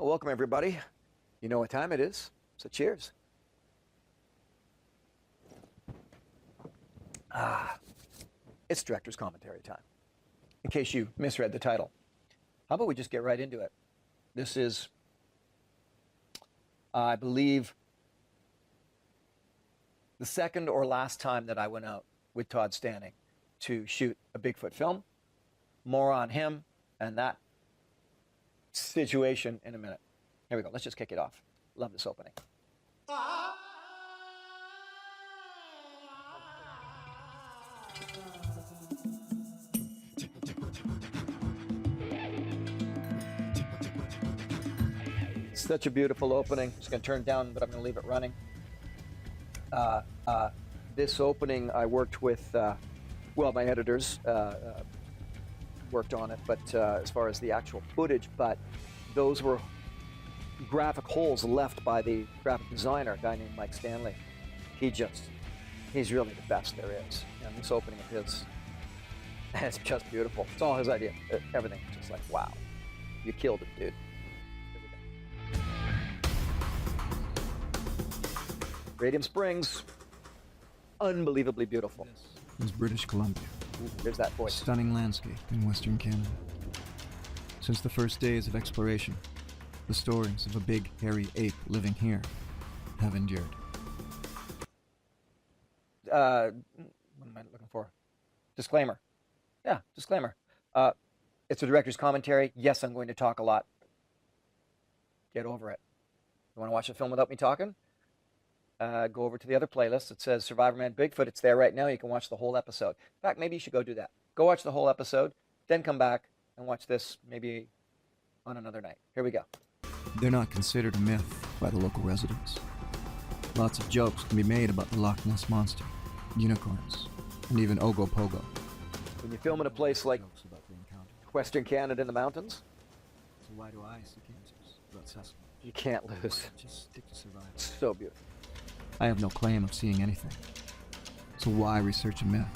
welcome everybody. You know what time it is, so cheers. It's director's commentary time. In case you misread the title, how about we just get right into it? This is, I believe, the second or last time that I went out with Todd Standing to shoot a Bigfoot film. More on him and that situation in a minute. Here we go. Let's just kick it off. Love this opening. Such a beautiful opening. Just going to turn it down, but I'm going to leave it running. This opening, I worked with, well, my editors worked on it, but as far as the actual footage, but those were graphic holes left by the graphic designer, a guy named Mike Stanley. He's really the best there is. And this opening of his, it's just beautiful. It's all his idea. Everything, just like, wow, you killed it, dude. Radium Springs, unbelievably beautiful. This is British Columbia. Ooh, there's that voice. Stunning landscape in Western Canada. Since the first days of exploration, the stories of a big, hairy ape living here have endured. What am I looking for? Disclaimer. Yeah, disclaimer. It's a director's commentary. Yes, I'm going to talk a lot. Get over it. You want to watch a film without me talking? Go over to the other playlist. It says Survivor Man Bigfoot. It's there right now. You can watch the whole episode. In fact, maybe you should go do that. Go watch the whole episode, then come back and watch this maybe on another night. Here we go. They're not considered a myth by the local residents. Lots of jokes can be made about the Loch Ness Monster, unicorns, and even Ogopogo. When you film in a place like Western Canada in the mountains, so why do I see cancers about Sasquatch? You can't lose. Just stick to survival. So beautiful. I have no claim of seeing anything. So why research a myth?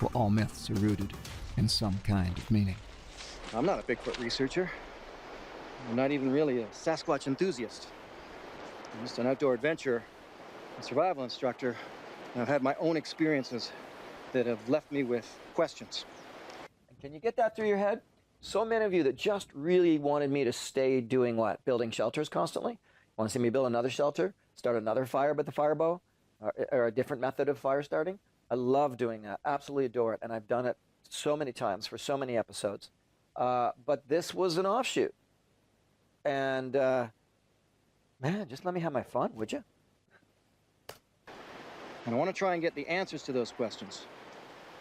Well, all myths are rooted in some kind of meaning. I'm not a Bigfoot researcher. I'm not even really a Sasquatch enthusiast. I'm just an outdoor adventurer, a survival instructor, and I've had my own experiences that have left me with questions. Can you get that through your head? So many of you that just really wanted me to stay doing what? Building shelters constantly? Want to see me build another shelter? Start another fire with the fire bow? Or a different method of fire starting? I love doing that. Absolutely adore it. And I've done it so many times for so many episodes. But this was an offshoot. And, man, just let me have my fun, would you? And I want to try and get the answers to those questions.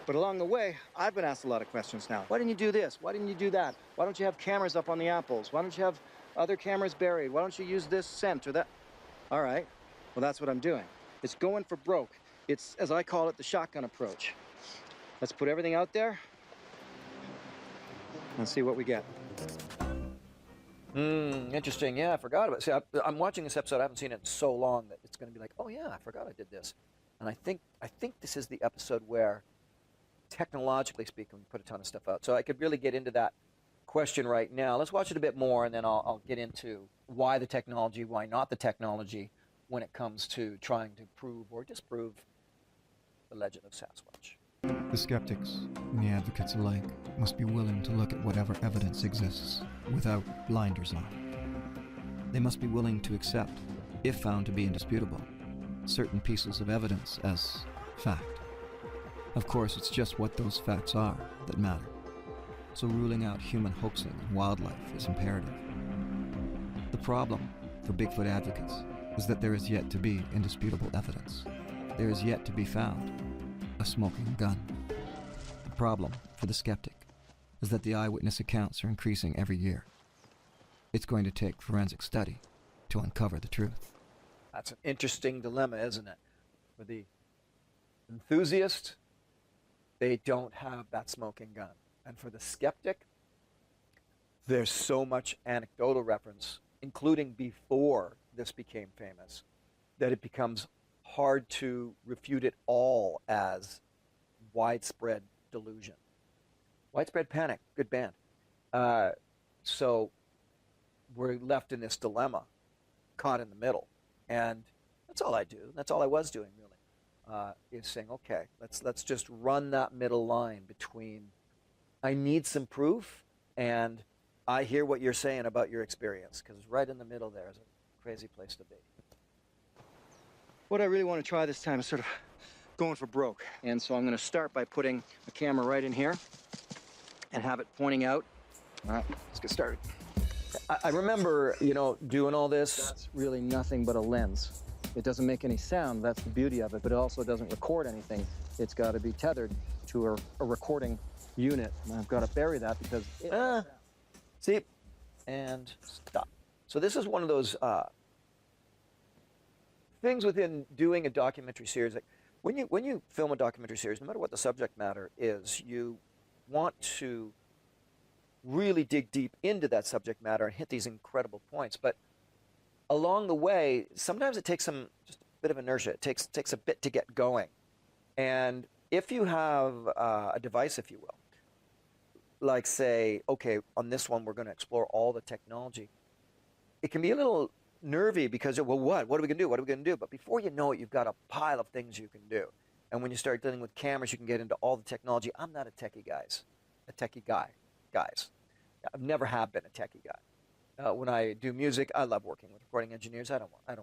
But along the way, I've been asked a lot of questions now. Why didn't you do this? Why didn't you do that? Why don't you have cameras up on the apples? Why don't you have other cameras buried? Why don't you use this scent or that? All right, well, that's what I'm doing. It's going for broke. It's, as I call it, the shotgun approach. Let's put everything out there and see what we get. Interesting. Yeah, I forgot about it. See, I'm watching this episode. I haven't seen it in so long that it's going to be like, oh yeah, I forgot I did this. And I think this is the episode where, technologically speaking, we put a ton of stuff out. So I could really get into that question right now. Let's watch it a bit more, and then I'll get into why the technology, why not the technology, when it comes to trying to prove or disprove the legend of Sasquatch. The skeptics and the advocates alike must be willing to look at whatever evidence exists without blinders on. They must be willing to accept, if found to be indisputable, certain pieces of evidence as fact. Of course, it's just what those facts are that matter. So ruling out human hoaxing and wildlife is imperative. The problem for Bigfoot advocates is that there is yet to be indisputable evidence. There is yet to be found a smoking gun. The problem for the skeptic is that the eyewitness accounts are increasing every year. It's going to take forensic study to uncover the truth. That's an interesting dilemma, isn't it? For the enthusiast, they don't have that smoking gun. And for the skeptic, there's so much anecdotal reference, including before this became famous, that it becomes hard to refute it all as widespread delusion. Widespread Panic, good band. So we're left in this dilemma, caught in the middle. And that's all I do. That's all I was doing, really, is saying, okay, let's just run that middle line between I need some proof and I hear what you're saying about your experience, because right in the middle there is a crazy place to be. What I really want to try this time is sort of going for broke. And so I'm going to start by putting a camera right in here and have it pointing out. All right, let's get started. I remember, doing all this. That's really nothing but a lens. It doesn't make any sound. That's the beauty of it, but it also doesn't record anything. It's got to be tethered to a recording unit. And I've got to bury that because see, and stop. So this is one of those things within doing a documentary series. Like when you film a documentary series, no matter what the subject matter is, you want to really dig deep into that subject matter and hit these incredible points. But along the way, sometimes it takes just a bit of inertia. It takes a bit to get going. And if you have a device, if you will, like say, okay, on this one, we're going to explore all the technology. It can be a little nervy because, well, what are we going to do? What are we going to do? But before you know it, you've got a pile of things you can do. And when you start dealing with cameras, you can get into all the technology. I'm not a techie guy, guys. I've never have been a techie guy. When I do music, I love working with recording engineers. I don't want to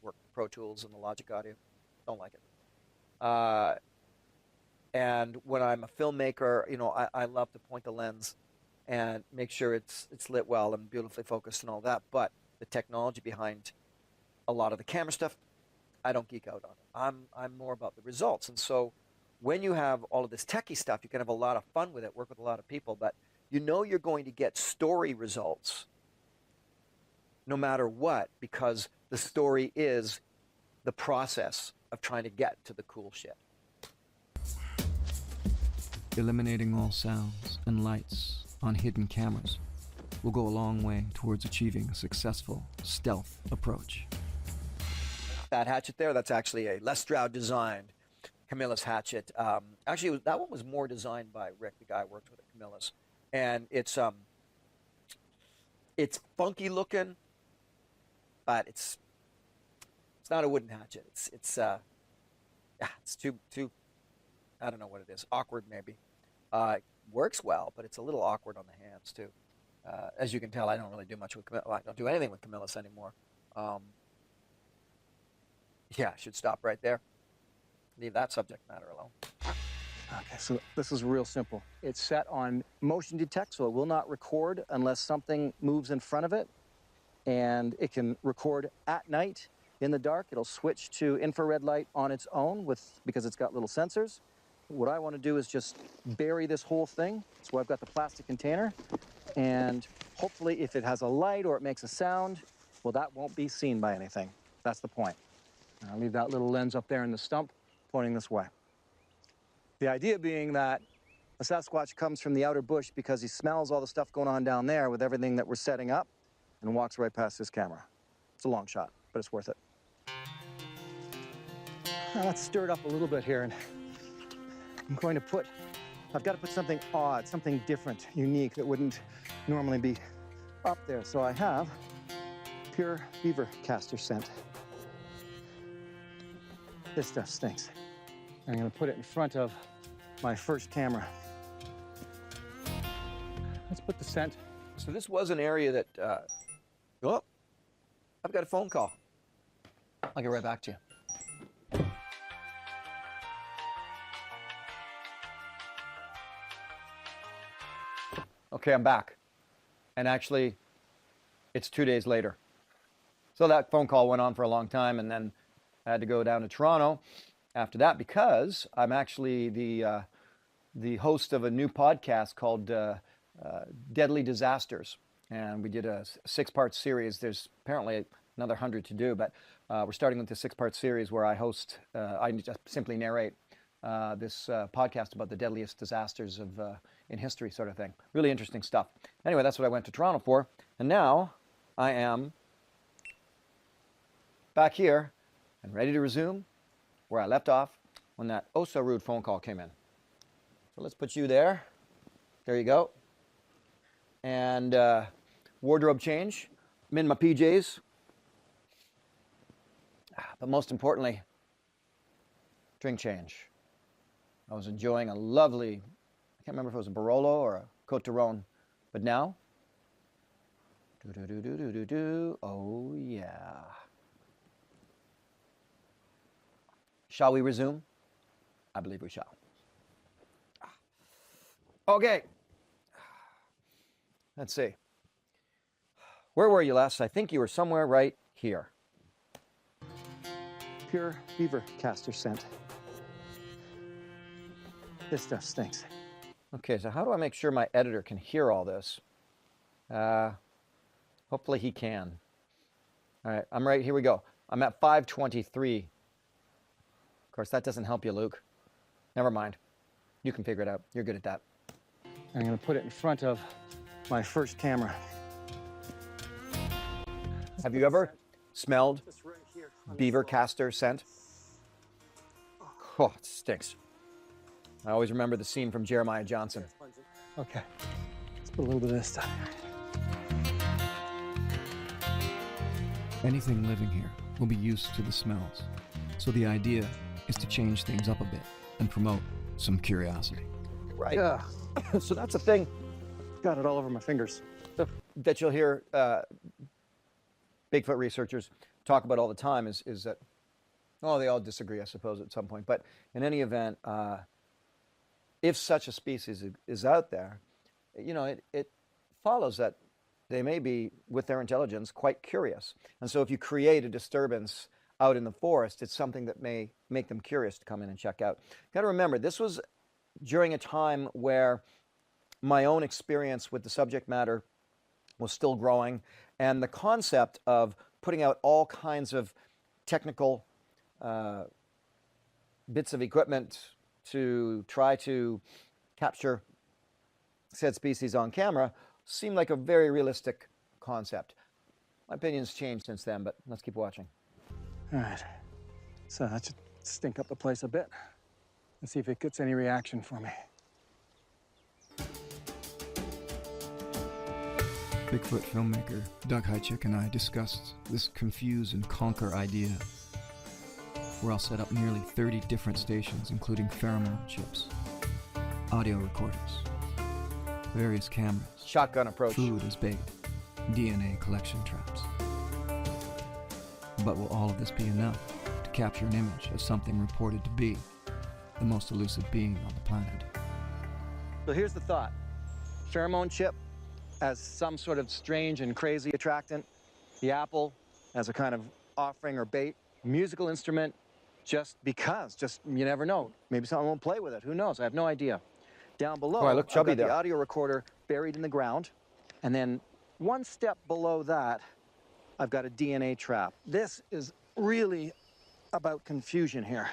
work with Pro Tools and the Logic Audio. Don't like it. And when I'm a filmmaker, I love to point the lens and make sure it's lit well and beautifully focused and all that. But the technology behind a lot of the camera stuff, I don't geek out on it. I'm more about the results. And so when you have all of this techie stuff, you can have a lot of fun with it, work with a lot of people, but you're going to get story results no matter what, because the story is the process of trying to get to the cool shit. Eliminating all sounds and lights on hidden cameras will go a long way towards achieving a successful stealth approach. That hatchet there, that's actually a Les Stroud designed Camilla's hatchet. Actually, that one was more designed by Rick, the guy I worked with at Camilla's. And it's funky looking, but it's not a wooden hatchet. It's too I don't know what it is. Awkward maybe. It works well, but it's a little awkward on the hands too. As you can tell, I don't really do much with Camilla. I don't do anything with Camillus anymore. I should stop right there. Leave that subject matter alone. Okay, so this is real simple. It's set on motion detect, so it will not record unless something moves in front of it. And it can record at night in the dark. It'll switch to infrared light on its own because it's got little sensors. What I want to do is just bury this whole thing. So I've got the plastic container, and hopefully if it has a light or it makes a sound, well, that won't be seen by anything. That's the point. And I'll leave that little lens up there in the stump pointing this way. The idea being that a Sasquatch comes from the outer bush because he smells all the stuff going on down there with everything that we're setting up and walks right past this camera. It's a long shot, but it's worth it. Now, let's stir it up a little bit here, and I've got to put something odd, something different, unique that wouldn't normally be up there. So I have pure beaver castor scent. This stuff stinks. I'm going to put it in front of my first camera. Let's put the scent. So this was an area that, I've got a phone call. I'll get right back to you. Okay, I'm back. And actually, it's 2 days later. So that phone call went on for a long time, and then I had to go down to Toronto after that because I'm actually the host of a new podcast called Deadly Disasters. And we did a 6-part series. There's apparently another 100 to do, but we're starting with the 6-part series where I host, I just simply narrate this podcast about the deadliest disasters in history, sort of thing. Really interesting stuff. Anyway, that's what I went to Toronto for. And now I am back here and ready to resume where I left off when that oh so rude phone call came in. So let's put you there. There you go. And wardrobe change. I'm in my PJs. But most importantly, drink change. I was enjoying a lovely, I can't remember if it was a Barolo or a Côte d'Aron, but now, oh yeah. Shall we resume? I believe we shall. Okay. Let's see. Where were you last? I think you were somewhere right here. Pure beaver castor scent. This stuff stinks. Okay, so how do I make sure my editor can hear all this? Hopefully he can. All right, I'm right, here we go. I'm at 523. Of course, that doesn't help you, Luke. Never mind. You can figure it out. You're good at that. I'm gonna put it in front of my first camera. Have you ever smelled beaver castor scent? Oh, it stinks. I always remember the scene from Jeremiah Johnson. Okay, let's put a little bit of this stuff here. Anything living here will be used to the smells, so the idea is to change things up a bit and promote some curiosity. Right. Yeah, So that's the thing got it all over my fingers. that you'll hear Bigfoot researchers talk about all the time is that, oh, they all disagree, I suppose, at some point. But in any event, if such a species is out there, you know, it follows that they may be, with their intelligence, quite curious. And so if you create a disturbance out in the forest, it's something that may make them curious to come in and check out. Got to remember, this was during a time where my own experience with the subject matter was still growing, and the concept of putting out all kinds of technical bits of equipment to try to capture said species on camera seemed like a very realistic concept. My opinion's changed since then, but let's keep watching. All right, so that should stink up the place a bit. Let's see if it gets any reaction for me. Bigfoot filmmaker Doug Hychick and I discussed this confuse and conquer idea, where I'll set up nearly 30 different stations, including pheromone chips, audio recorders, various cameras, Shotgun approach. food as bait, DNA collection traps. But will all of this be enough to capture an image of something reported to be the most elusive being on the planet? So here's the thought. Pheromone chip as some sort of strange and crazy attractant. The apple as a kind of offering or bait. Musical instrument just because. Just, you never know. Maybe someone won't play with it. Who knows? I have no idea. Down below, Oh, I look chubby I've got there. the audio recorder buried in the ground. And then one step below that, I've got a DNA trap. This is really about confusion here.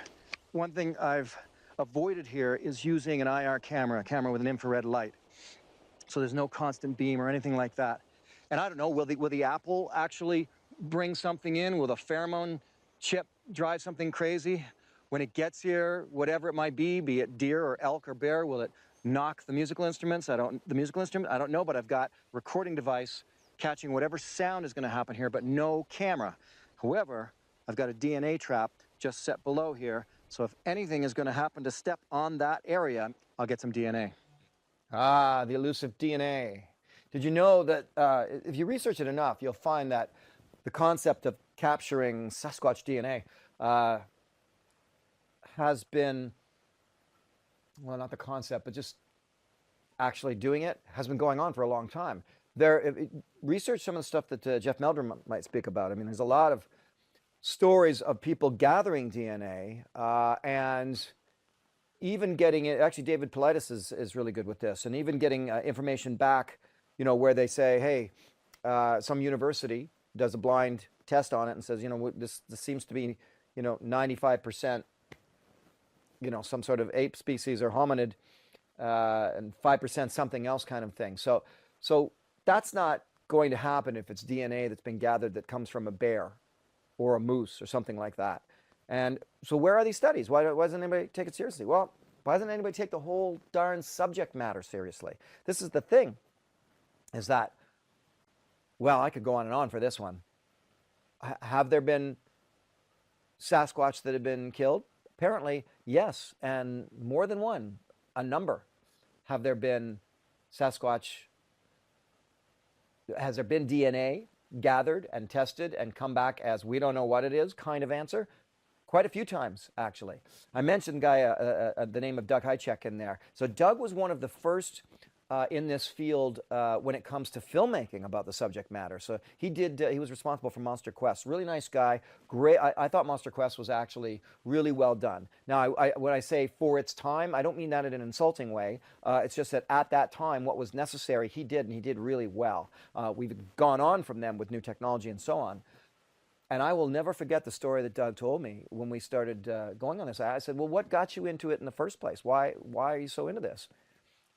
One thing I've avoided here is using an IR camera, a camera with an infrared light. So there's no constant beam or anything like that. And I don't know, will the apple actually bring something in? Will the pheromone chip drive something crazy? When it gets here, whatever it might be it deer or elk or bear, will it knock the musical instruments? I don't know, but I've got recording device catching whatever sound is going to happen here, but no camera. However, I've got a DNA trap just set below here, so if anything is going to happen to step on that area, I'll get some DNA. Ah, the elusive DNA. Did you know that if you research it enough, you'll find that the concept of capturing Sasquatch DNA has been, well, not the concept, but just actually doing it has been going on for a long time. Research some of the stuff that Jeff Meldrum might speak about. I mean, there's a lot of stories of people gathering DNA and even getting it. Actually, David Politis is really good with this, and even getting information back, you know, where they say, hey, some university does a blind test on it and says, you know, this seems to be, you know, 95%, you know, some sort of ape species or hominid, and 5% something else kind of thing. So that's not going to happen if it's DNA that's been gathered that comes from a bear or a moose or something like that. And so where are these studies? Why doesn't anybody take it seriously? Well, why doesn't anybody take the whole darn subject matter seriously? This is the thing, is that Well, I could go on and on for this one. Have there been Sasquatch that have been killed? Apparently, yes, and more than one, a number. Have there been Sasquatch? Has there been DNA gathered and tested and come back as we don't know what it is kind of answer? Quite a few times, actually. I mentioned the name of Doug Hychek in there. So Doug was one of the first in this field when it comes to filmmaking about the subject matter. So he was responsible for Monster Quest. Really nice guy. Great. I thought Monster Quest was actually really well done. Now, when I say for its time, I don't mean that in an insulting way. It's just that at that time, what was necessary, he did, and he did really well. We've gone on from them with new technology and so on. And I will never forget the story that Doug told me when we started going on this. I said, well, what got you into it in the first place? Why are you so into this?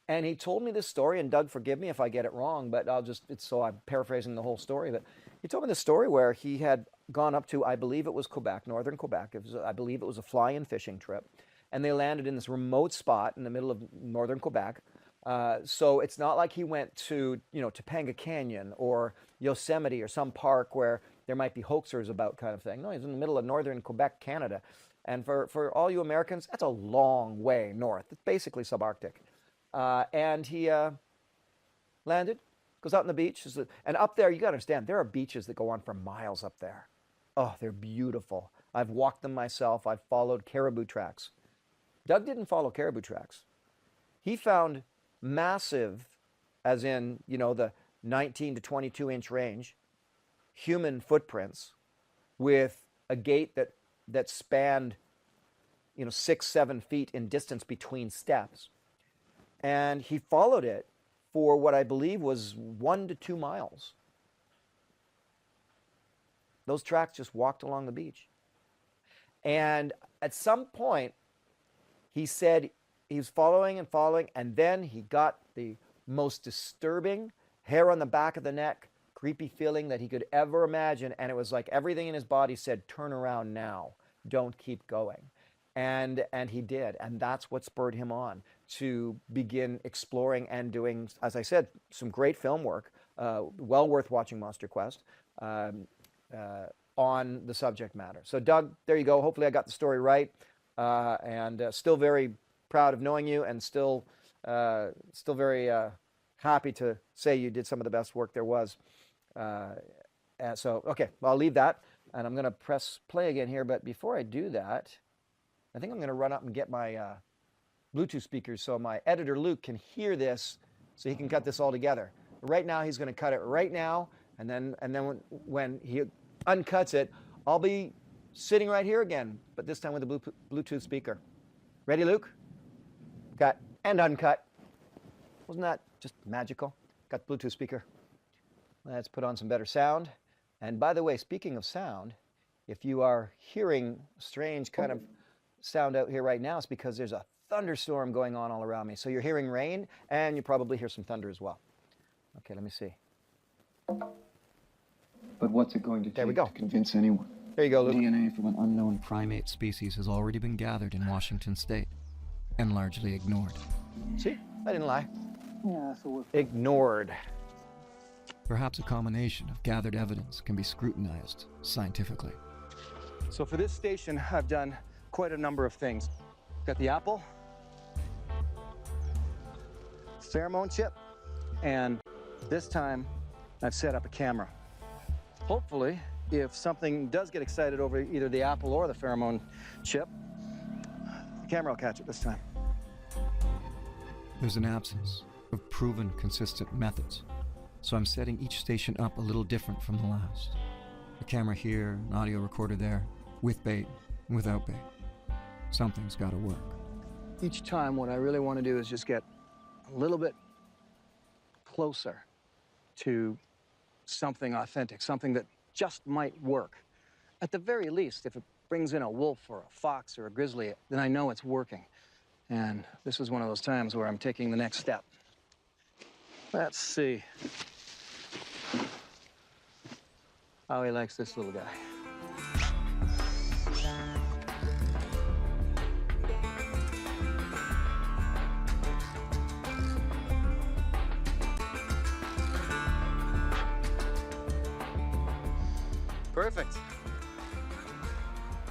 And he told me this story, and Doug, forgive me if I get it wrong, but I'm paraphrasing the whole story, but he told me the story where he had gone up to, I believe it was Quebec, northern Quebec. I believe it was a fly-in fishing trip. And they landed in this remote spot in the middle of northern Quebec. So it's not like he went to, Topanga Canyon or Yosemite or some park where there might be hoaxers about kind of thing. No, he's in the middle of northern Quebec, Canada. And for all you Americans, that's a long way north. It's basically subarctic. And he landed, goes out on the beach. And up there, you got to understand, there are beaches that go on for miles up there. Oh, they're beautiful. I've walked them myself. I've followed caribou tracks. Doug didn't follow caribou tracks. He found massive, as in, the 19 to 22 inch range, human footprints with a gait that spanned, 6-7 feet in distance between steps. And he followed it for what I believe was 1 to 2 miles. Those tracks just walked along the beach. And at some point, he said he was following, and then he got the most disturbing hair on the back of the neck, creepy feeling that he could ever imagine. And it was like everything in his body said, turn around now, don't keep going. And he did. And that's what spurred him on to begin exploring and doing, as I said, some great film work, well worth watching Monster Quest, on the subject matter. So Doug, there you go. Hopefully I got the story right. And still very proud of knowing you, and still very happy to say you did some of the best work there was. So, okay, well, I'll leave that, and I'm going to press play again here. But before I do that, I think I'm going to run up and get my Bluetooth speakers so my editor, Luke, can hear this so he can cut this all together. Right now, he's going to cut it right now, and then when he uncuts it, I'll be sitting right here again, but this time with a Bluetooth speaker. Ready, Luke? Cut and uncut. Wasn't that just magical? Got the Bluetooth speaker. Let's put on some better sound. And by the way, speaking of sound, if you are hearing strange kind of sound out here right now, it's because there's a thunderstorm going on all around me. So you're hearing rain, and you probably hear some thunder as well. Okay, let me see. But what's it going to take to convince anyone? There you go, Luke. DNA from an unknown Primate species has already been gathered in Washington state and largely ignored. See? I didn't lie. Yeah, so we're Ignored. Perhaps a combination of gathered evidence can be scrutinized scientifically. So for this station, I've done quite a number of things. Got the apple, pheromone chip, and this time I've set up a camera. Hopefully, if something does get excited over either the apple or the pheromone chip, the camera will catch it this time. There's an absence of proven consistent methods, so I'm setting each station up a little different from the last. A camera here, an audio recorder there, with bait, without bait. Something's got to work. Each time, what I really want to do is just get a little bit closer to something authentic, something that just might work. At the very least, if it brings in a wolf or a fox or a grizzly, then I know it's working. And this is one of those times where I'm taking the next step. Let's see how he likes this little guy. Perfect.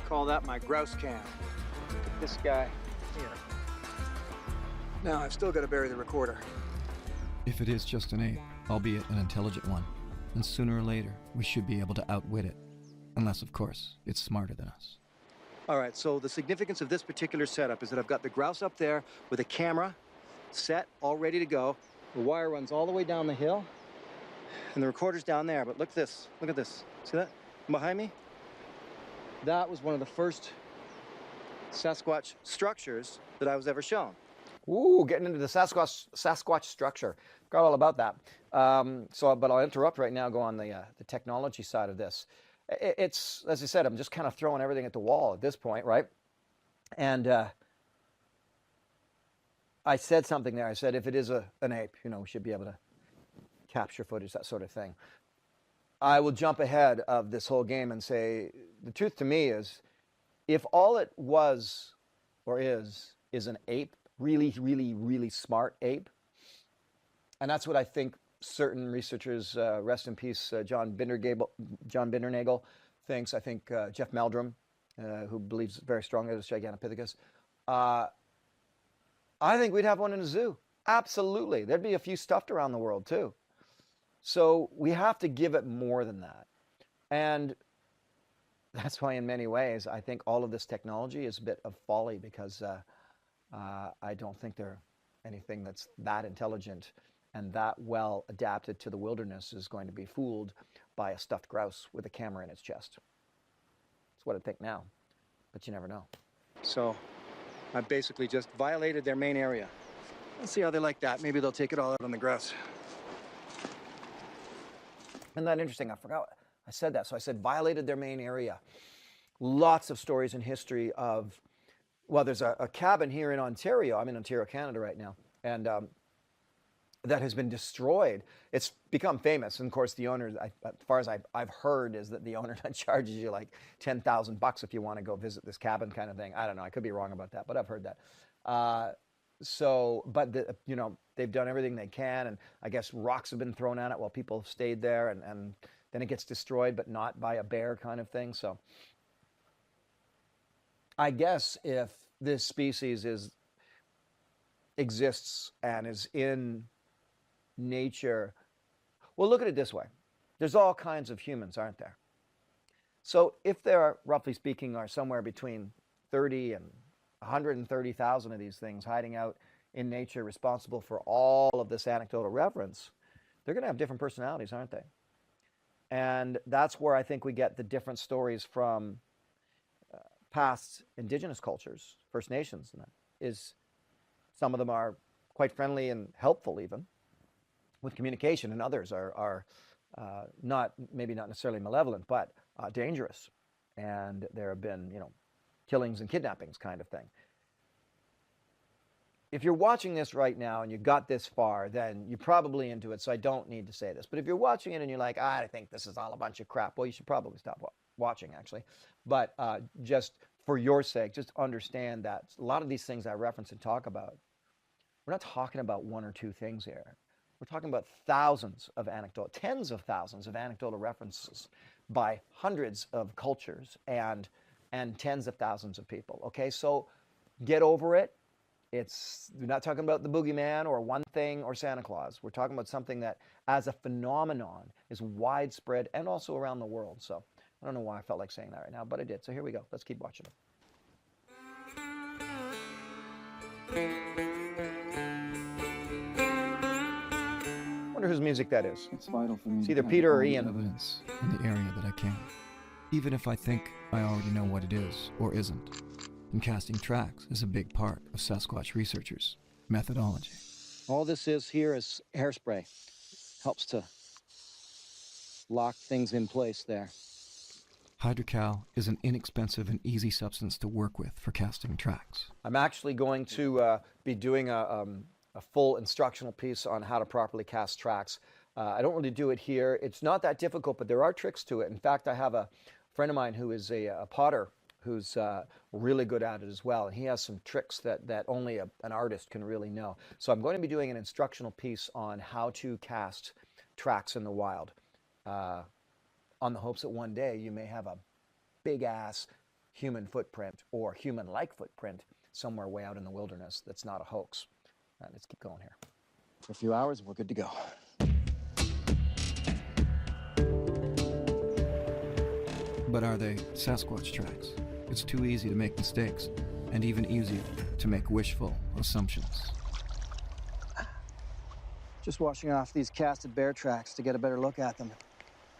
Call that my grouse cam. Put this guy here. Now I've still got to bury the recorder. If it is just an ape, albeit an intelligent one, then sooner or later we should be able to outwit it. Unless, of course, it's smarter than us. All right, so the significance of this particular setup is that I've got the grouse up there with a camera set, all ready to go. The wire runs all the way down the hill, and the recorder's down there. But look at this. Look at this. See that behind me? That was one of the first Sasquatch structures that I was ever shown. Ooh, getting into the Sasquatch structure. Forgot all about that. But I'll interrupt right now, go on the technology side of this. It's, as I said, I'm just kind of throwing everything at the wall at this point, right? And I said something there. I said, if it is an ape, we should be able to capture footage, that sort of thing. I will jump ahead of this whole game and say, the truth to me is, if all it was or is an ape, really, really, really smart ape, and that's what I think certain researchers, rest in peace, John Bindernagel thinks. I think Jeff Meldrum, who believes very strongly this Gigantopithecus. I think we'd have one in a zoo. Absolutely. There'd be a few stuffed around the world too. So we have to give it more than that. And that's why in many ways I think all of this technology is a bit of folly, because I don't think they're anything that's that intelligent and that well adapted to the wilderness is going to be fooled by a stuffed grouse with a camera in its chest. That's what I think now, but you never know. So I basically just violated their main area. Let's see how they like that. Maybe they'll take it all out on the grouse. Isn't that interesting? I forgot I said that. So I said violated their main area. Lots of stories in history of, well, there's a cabin here in Ontario. I'm in Ontario, Canada right now. And that has been destroyed. It's become famous. And of course, the owner, as far as I've heard, is that the owner charges you like $10,000 if you want to go visit this cabin kind of thing. I don't know. I could be wrong about that, but I've heard that. They've done everything they can. And I guess rocks have been thrown at it while people have stayed there. And then it gets destroyed, but not by a bear kind of thing. So I guess if this species exists and is in nature, well, look at it this way. There's all kinds of humans, aren't there? So if there are, roughly speaking, are somewhere between 30 and 130,000 of these things hiding out in nature, responsible for all of this anecdotal reference, they're going to have different personalities, aren't they? And that's where I think we get the different stories from past indigenous cultures, First Nations, and that is some of them are quite friendly and helpful even with communication, and others are maybe not necessarily malevolent, but dangerous. And there have been, killings and kidnappings kind of thing. If you're watching this right now and you got this far, then you're probably into it, so I don't need to say this. But if you're watching it and you're like, I think this is all a bunch of crap, well, you should probably stop watching, actually. But just for your sake, just understand that a lot of these things I reference and talk about, we're not talking about one or two things here. We're talking about thousands of tens of thousands of anecdotal references by hundreds of cultures and tens of thousands of people. Okay, so get over it. We're not talking about the boogeyman or one thing or Santa Claus. We're talking about something that, as a phenomenon, is widespread and also around the world. So I don't know why I felt like saying that right now, but I did. So here we go. Let's keep watching it. Wonder whose music that is. It's vital for me. It's either Peter or Ian. Evidence in the area that I can, even if I think I already know what it is or isn't. And casting tracks is a big part of Sasquatch researchers' methodology. All this is here is hairspray. Helps to lock things in place there. Hydrocal is an inexpensive and easy substance to work with for casting tracks. I'm actually going to be doing a full instructional piece on how to properly cast tracks. I don't really do it here. It's not that difficult, but there are tricks to it. In fact, I have a friend of mine who is a potter who's really good at it as well. And he has some tricks that only an artist can really know. So I'm going to be doing an instructional piece on how to cast tracks in the wild. on the hopes that one day you may have a big-ass human footprint or human-like footprint somewhere way out in the wilderness that's not a hoax. Let's keep going here. For a few hours, we're good to go. But are they Sasquatch tracks? It's too easy to make mistakes, and even easier to make wishful assumptions. Just washing off these casted bear tracks to get a better look at them.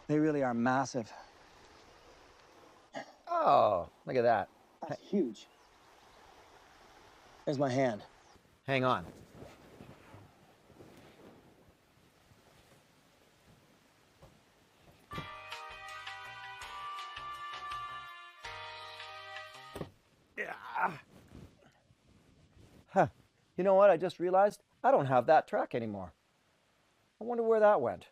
They really are massive. Oh, look at that. That's huge. There's my hand. Hang on. Huh. You know what? I just realized I don't have that track anymore. I wonder where that went.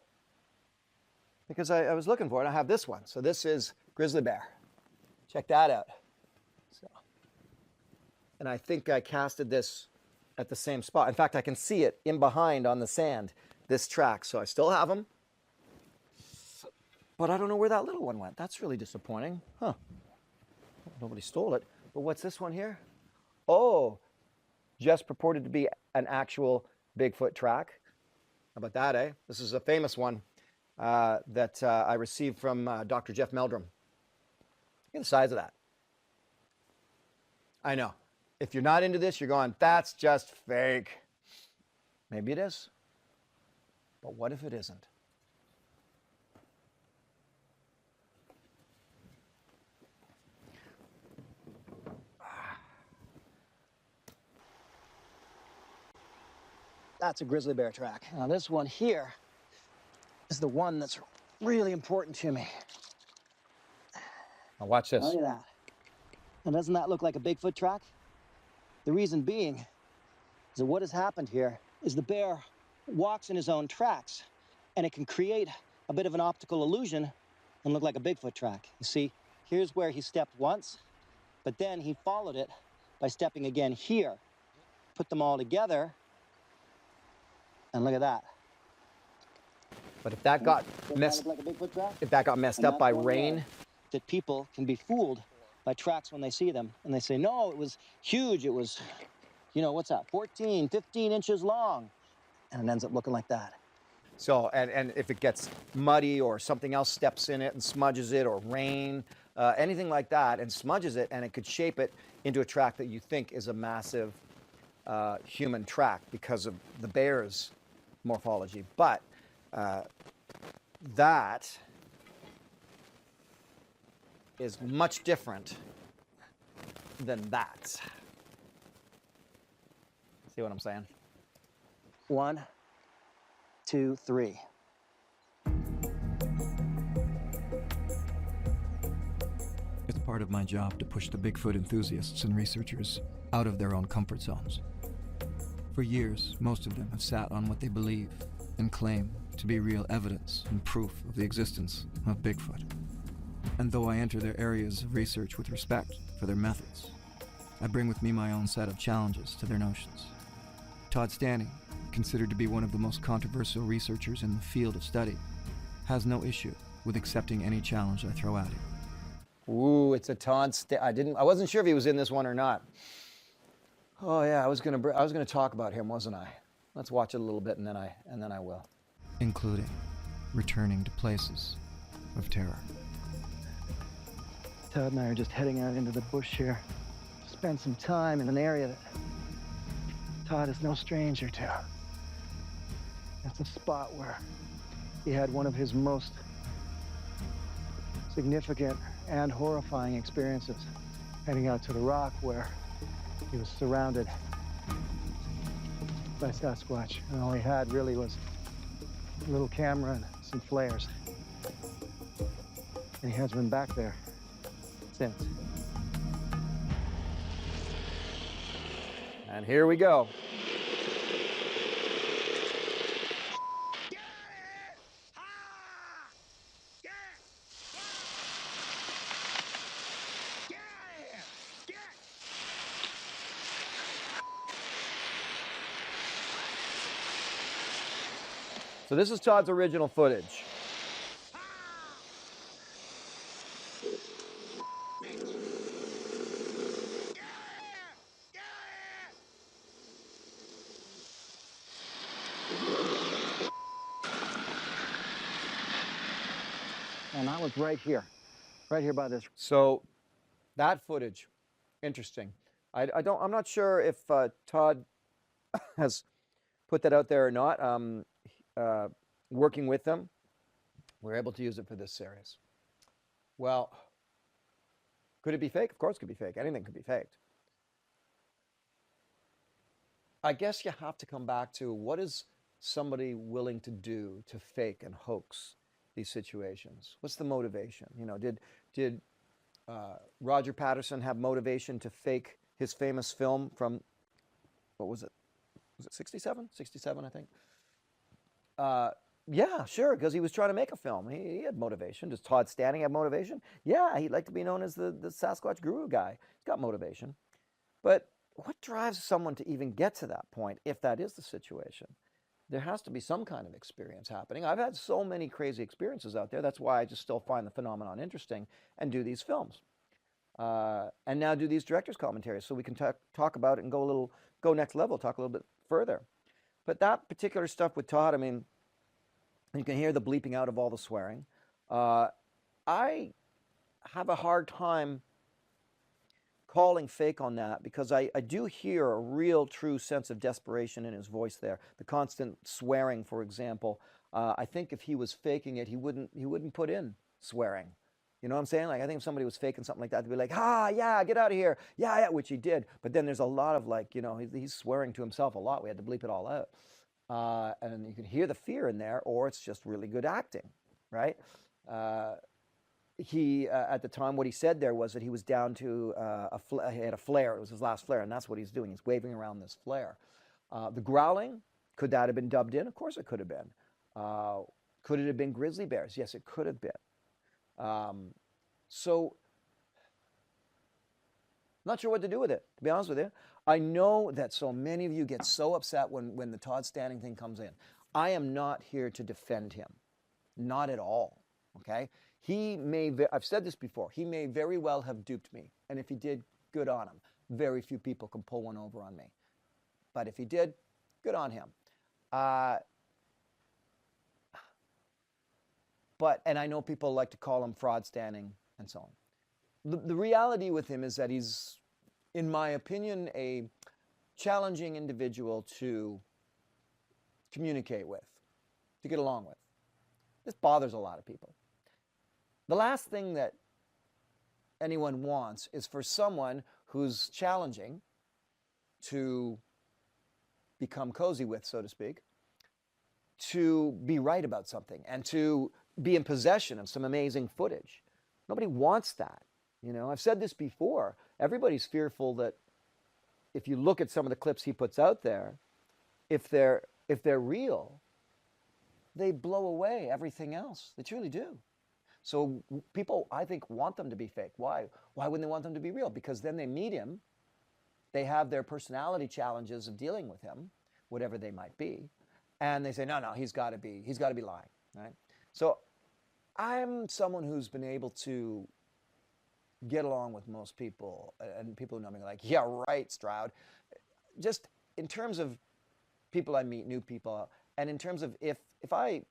Because I was looking for it. I have this one. So this is grizzly bear. Check that out. So, and I think I casted this at the same spot. In fact, I can see it in behind on the sand, this track. So I still have them. But I don't know where that little one went. That's really disappointing. Huh. Nobody stole it. But what's this one here? Oh, just purported to be an actual Bigfoot track. How about that, eh? This is a famous one that I received from Dr. Jeff Meldrum. Look at the size of that. I know. If you're not into this, you're going, that's just fake. Maybe it is. But what if it isn't? That's a grizzly bear track. Now this one here is the one that's really important to me. Now watch this. Look at that. And doesn't that look like a Bigfoot track? The reason being is that what has happened here is the bear walks in his own tracks, and it can create a bit of an optical illusion and look like a Bigfoot track. You see, here's where he stepped once, but then he followed it by stepping again here. Put them all together, and look at that. But if that got messed up by rain, that people can be fooled by tracks when they see them, and they say, no, it was huge, it was, you know, what's that, 14, 15 inches long, and it ends up looking like that. so, and if it gets muddy or something else steps in it and smudges it, or rain, anything like that, and smudges it, and it could shape it into a track that you think is a massive human track because of the bear's morphology. But that is much different than that. See what I'm saying? 1, 2, 3. It's part of my job to push the Bigfoot enthusiasts and researchers out of their own comfort zones. For years, most of them have sat on what they believe and claim to be real evidence and proof of the existence of Bigfoot. And though I enter their areas of research with respect for their methods, I bring with me my own set of challenges to their notions. Todd Stanning, considered to be one of the most controversial researchers in the field of study, has no issue with accepting any challenge I throw at him. Ooh, it's a Todd. I wasn't sure if he was in this one or not. Oh yeah, I was gonna talk about him, wasn't I? Let's watch it a little bit, and then I will. Including returning to places of terror. Todd and I are just heading out into the bush here to spend some time in an area that Todd is no stranger to. It's a spot where he had one of his most significant and horrifying experiences, heading out to the rock where he was surrounded by Sasquatch, and all he had really was a little camera and some flares. And he hasn't been back there since. And here we go. So this is Todd's original footage. I was right here by this. So that footage, interesting. I'm not sure if Todd has put that out there or not. Working with them, we're able to use it for this series. Well, could it be fake? Of course it could be fake. Anything could be faked. I guess you have to come back to, what is somebody willing to do to fake and hoax these situations? What's the motivation? You know, did Roger Patterson have motivation to fake his famous film from, what was it? Was it 67? 67, I think. Yeah, sure, because he was trying to make a film. He had motivation. Does Todd Standing have motivation? Yeah, he'd like to be known as the Sasquatch guru guy. He's got motivation. But what drives someone to even get to that point, if that is the situation? There has to be some kind of experience happening. I've had so many crazy experiences out there. That's why I just still find the phenomenon interesting and do these films. And now do these director's commentaries so we can talk about it and go next level, talk a little bit further. But that particular stuff with Todd, I mean, you can hear the bleeping out of all the swearing. I have a hard time calling fake on that, because I do hear a real true sense of desperation in his voice there. The constant swearing, for example. I think if he was faking it, he wouldn't put in swearing. You know what I'm saying? Like, I think if somebody was faking something like that, they'd be like, yeah, get out of here. Yeah, which he did. But then there's a lot of, like, you know, he's swearing to himself a lot. We had to bleep it all out. And you can hear the fear in there, or it's just really good acting, right? He, at the time, what he said there was that he was down to he had a flare. It was his last flare, and that's what he's doing. He's waving around this flare. The growling, could that have been dubbed in? Of course it could have been. Could it have been grizzly bears? Yes, it could have been. So, not sure what to do with it, to be honest with you. I know that so many of you get so upset when the Todd Standing thing comes in. I am not here to defend him. Not at all, okay? I've said this before, he may very well have duped me. And if he did, good on him. Very few people can pull one over on me. But if he did, good on him. And I know people like to call him fraud standing and so on. The reality with him is that he's, in my opinion, a challenging individual to communicate with, to get along with. This bothers a lot of people. The last thing that anyone wants is for someone who's challenging to become cozy with, so to speak, to be right about something and to be in possession of some amazing footage. Nobody wants that. You know, I've said this before. Everybody's fearful that if you look at some of the clips he puts out there, if they're real, they blow away everything else. They truly do. So people, I think, want them to be fake. Why? Why wouldn't they want them to be real? Because then they meet him. They have their personality challenges of dealing with him, whatever they might be. And they say, no, he's got to be lying, right? So I'm someone who's been able to get along with most people, and people who know me are like, yeah, right, Stroud. Just in terms of people I meet, new people, and in terms of if I,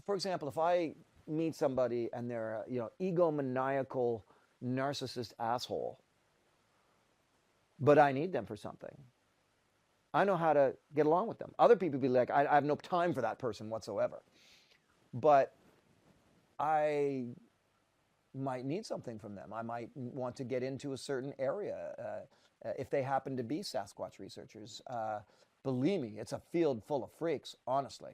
for example, if I meet somebody and they're a, egomaniacal, narcissist asshole, but I need them for something, I know how to get along with them. Other people be like, I have no time for that person whatsoever. But I might need something from them. I might want to get into a certain area. If they happen to be Sasquatch researchers, believe me, it's a field full of freaks, honestly.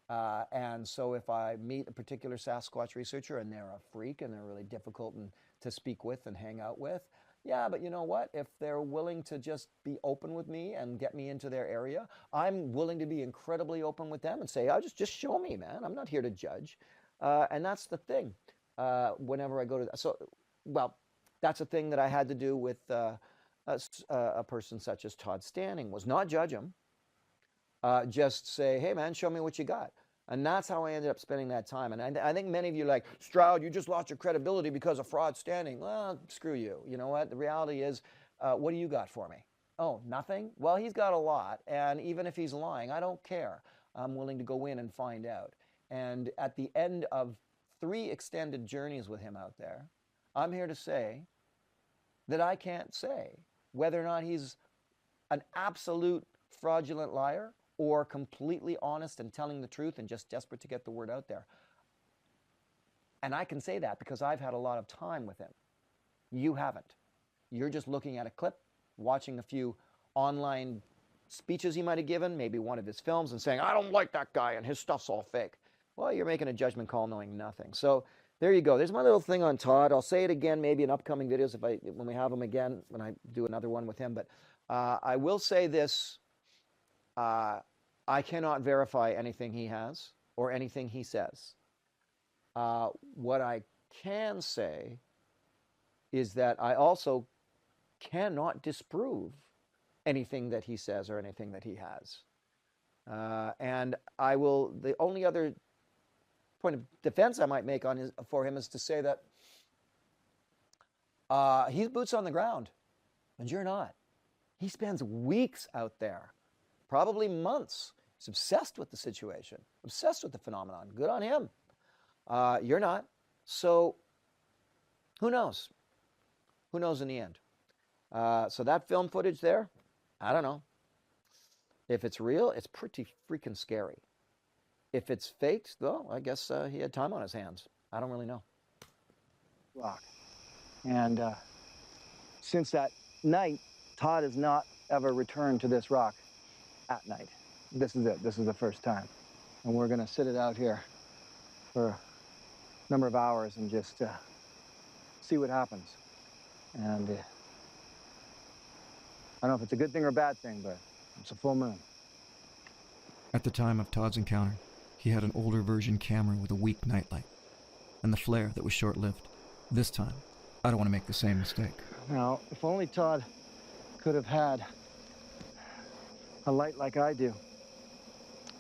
And so if I meet a particular Sasquatch researcher and they're a freak and they're really difficult to speak with and hang out with, yeah, but you know what? If they're willing to just be open with me and get me into their area, I'm willing to be incredibly open with them and say, just show me, man. I'm not here to judge. And that's the thing. Whenever I go to that's a thing that I had to do with a person such as Todd Standing, was not judge him, just say, hey man, show me what you got. And that's how I ended up spending that time. And I think many of you are like, Stroud, you just lost your credibility because of fraud standing. Well, screw you. You know what? The reality is, what do you got for me? Oh, nothing? Well, he's got a lot. And even if he's lying, I don't care. I'm willing to go in and find out. And at the end of 3 extended journeys with him out there, I'm here to say that I can't say whether or not he's an absolute fraudulent liar or completely honest and telling the truth and just desperate to get the word out there. And I can say that because I've had a lot of time with him. You haven't. You're just looking at a clip, watching a few online speeches he might have given, maybe one of his films, and saying, I don't like that guy and his stuff's all fake. Well, you're making a judgment call knowing nothing. So there you go. There's my little thing on Todd. I'll say it again maybe in upcoming videos when we have him again, when I do another one with him. But I will say this. I cannot verify anything he has or anything he says. What I can say is that I also cannot disprove anything that he says or anything that he has. And I will, the only other point of defense I might make for him is to say that he's boots on the ground, and you're not. He spends weeks out there, probably months. He's obsessed with the situation, obsessed with the phenomenon. Good on him. You're not. So who knows? Who knows in the end? So that film footage there, I don't know. If it's real, it's pretty freaking scary. If it's faked, though, I guess he had time on his hands. I don't really know. Rock. And since that night, Todd has not ever returned to this rock at night. This is it. This is the first time. And we're going to sit it out here for a number of hours and just see what happens. And I don't know if it's a good thing or a bad thing, but it's a full moon. At the time of Todd's encounter, he had an older version camera with a weak nightlight, and the flare that was short-lived. This time, I don't want to make the same mistake. Now, if only Todd could have had a light like I do,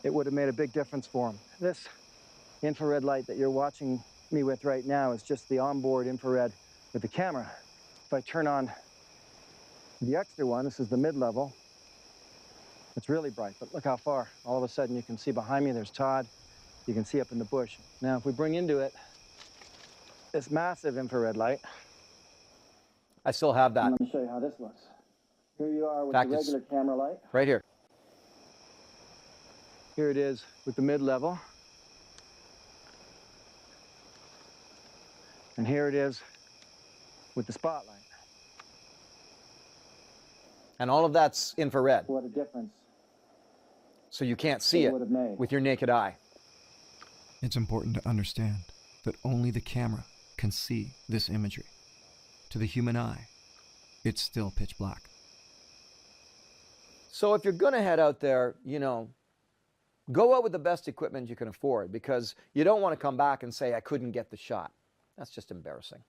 it would have made a big difference for him. This infrared light that you're watching me with right now is just the onboard infrared with the camera. If I turn on the extra one, this is the mid-level, it's really bright, but look how far. All of a sudden you can see behind me, there's Todd. You can see up in the bush. Now, if we bring into it this massive infrared light. I still have that. Let me show you how this looks. Here you are with In fact, the regular camera light. Right here. Here it is with the mid-level. And here it is with the spotlight. And all of that's infrared. What a difference. So you can't see it with your naked eye. It's important to understand that only the camera can see this imagery. To the human eye, it's still pitch black. So if you're going to head out there, go out with the best equipment you can afford, because you don't want to come back and say, I couldn't get the shot. That's just embarrassing.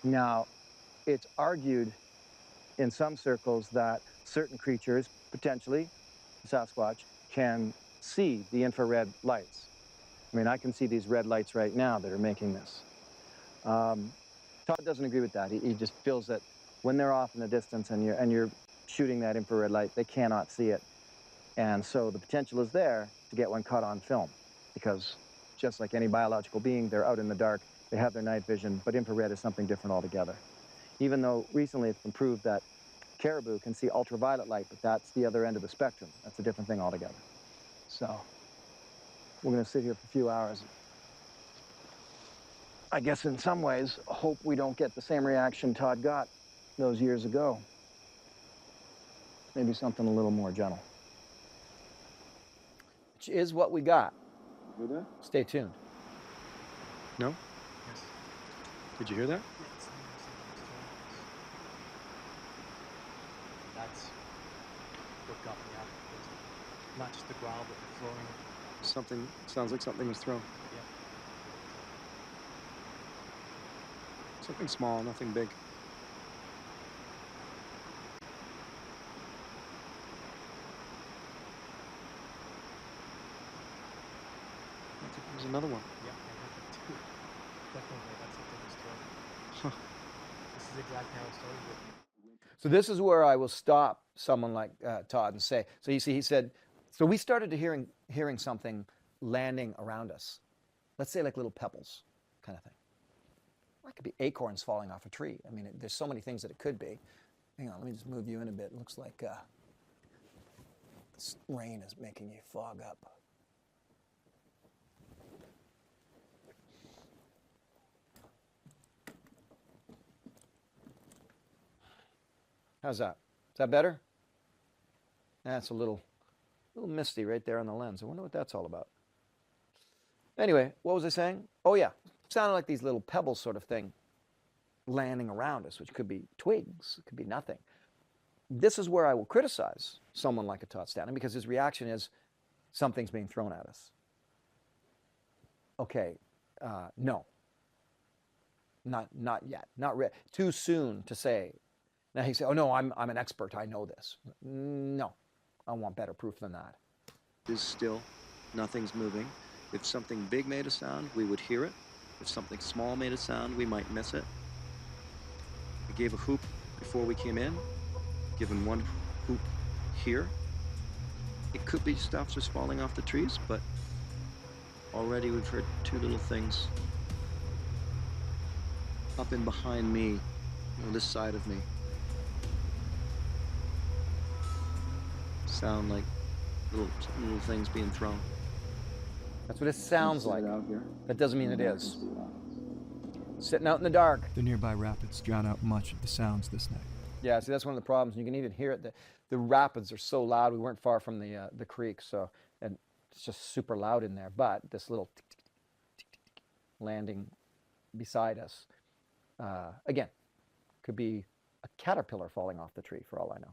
Now, it's argued in some circles that certain creatures, potentially Sasquatch, can see the infrared lights. I mean, I can see these red lights right now that are making this. Todd doesn't agree with that. He just feels that when they're off in the distance and you're shooting that infrared light, they cannot see it. And so the potential is there to get one caught on film, because just like any biological being, they're out in the dark, they have their night vision, but infrared is something different altogether. Even though recently it's been proved that caribou can see ultraviolet light, but that's the other end of the spectrum. That's a different thing altogether. So we're going to sit here for a few hours. I guess in some ways, hope we don't get the same reaction Todd got those years ago. Maybe something a little more gentle. Which is what we got. Hear that? Stay tuned. No? Yes. Did you hear that? That's what got me out. Not just the growl, but the throwing. Something, sounds like something was thrown. Yeah. Something small, nothing big. There's another one. Yeah, I heard that too. Definitely, that's something was thrown. Huh. This is exactly how it started with me. So this is where I will stop someone like Todd and say, so you see, he said, so we started to hearing something landing around us. Let's say like little pebbles kind of thing. Or it could be acorns falling off a tree. I mean, there's so many things that it could be. Hang on, let me just move you in a bit. It looks like this rain is making you fog up. How's that? Is that better? That's a little misty right there on the lens. I wonder what that's all about. Anyway, what was I saying? Oh yeah, it sounded like these little pebbles sort of thing landing around us, which could be twigs, it could be nothing. This is where I will criticize someone like a Todd Stanton, because his reaction is something's being thrown at us. Okay, no, not yet, too soon to say. Now he said, "Oh no, I'm an expert. I know this." No, I want better proof than that. Is still, nothing's moving. If something big made a sound, we would hear it. If something small made a sound, we might miss it. We gave a hoop before we came in, given one hoop here. It could be stuff just falling off the trees, but already we've heard two little things up and behind me, on this side of me. Sound like little things being thrown. That's what it sounds like. That doesn't mean it is. Sitting out in the dark. The nearby rapids drown out much of the sounds this night. Yeah, see, that's one of the problems. You can even hear it. The rapids are so loud. We weren't far from the creek, so and it's just super loud in there. But this little tick, tick, tick, tick, tick, landing beside us, again, could be a caterpillar falling off the tree for all I know.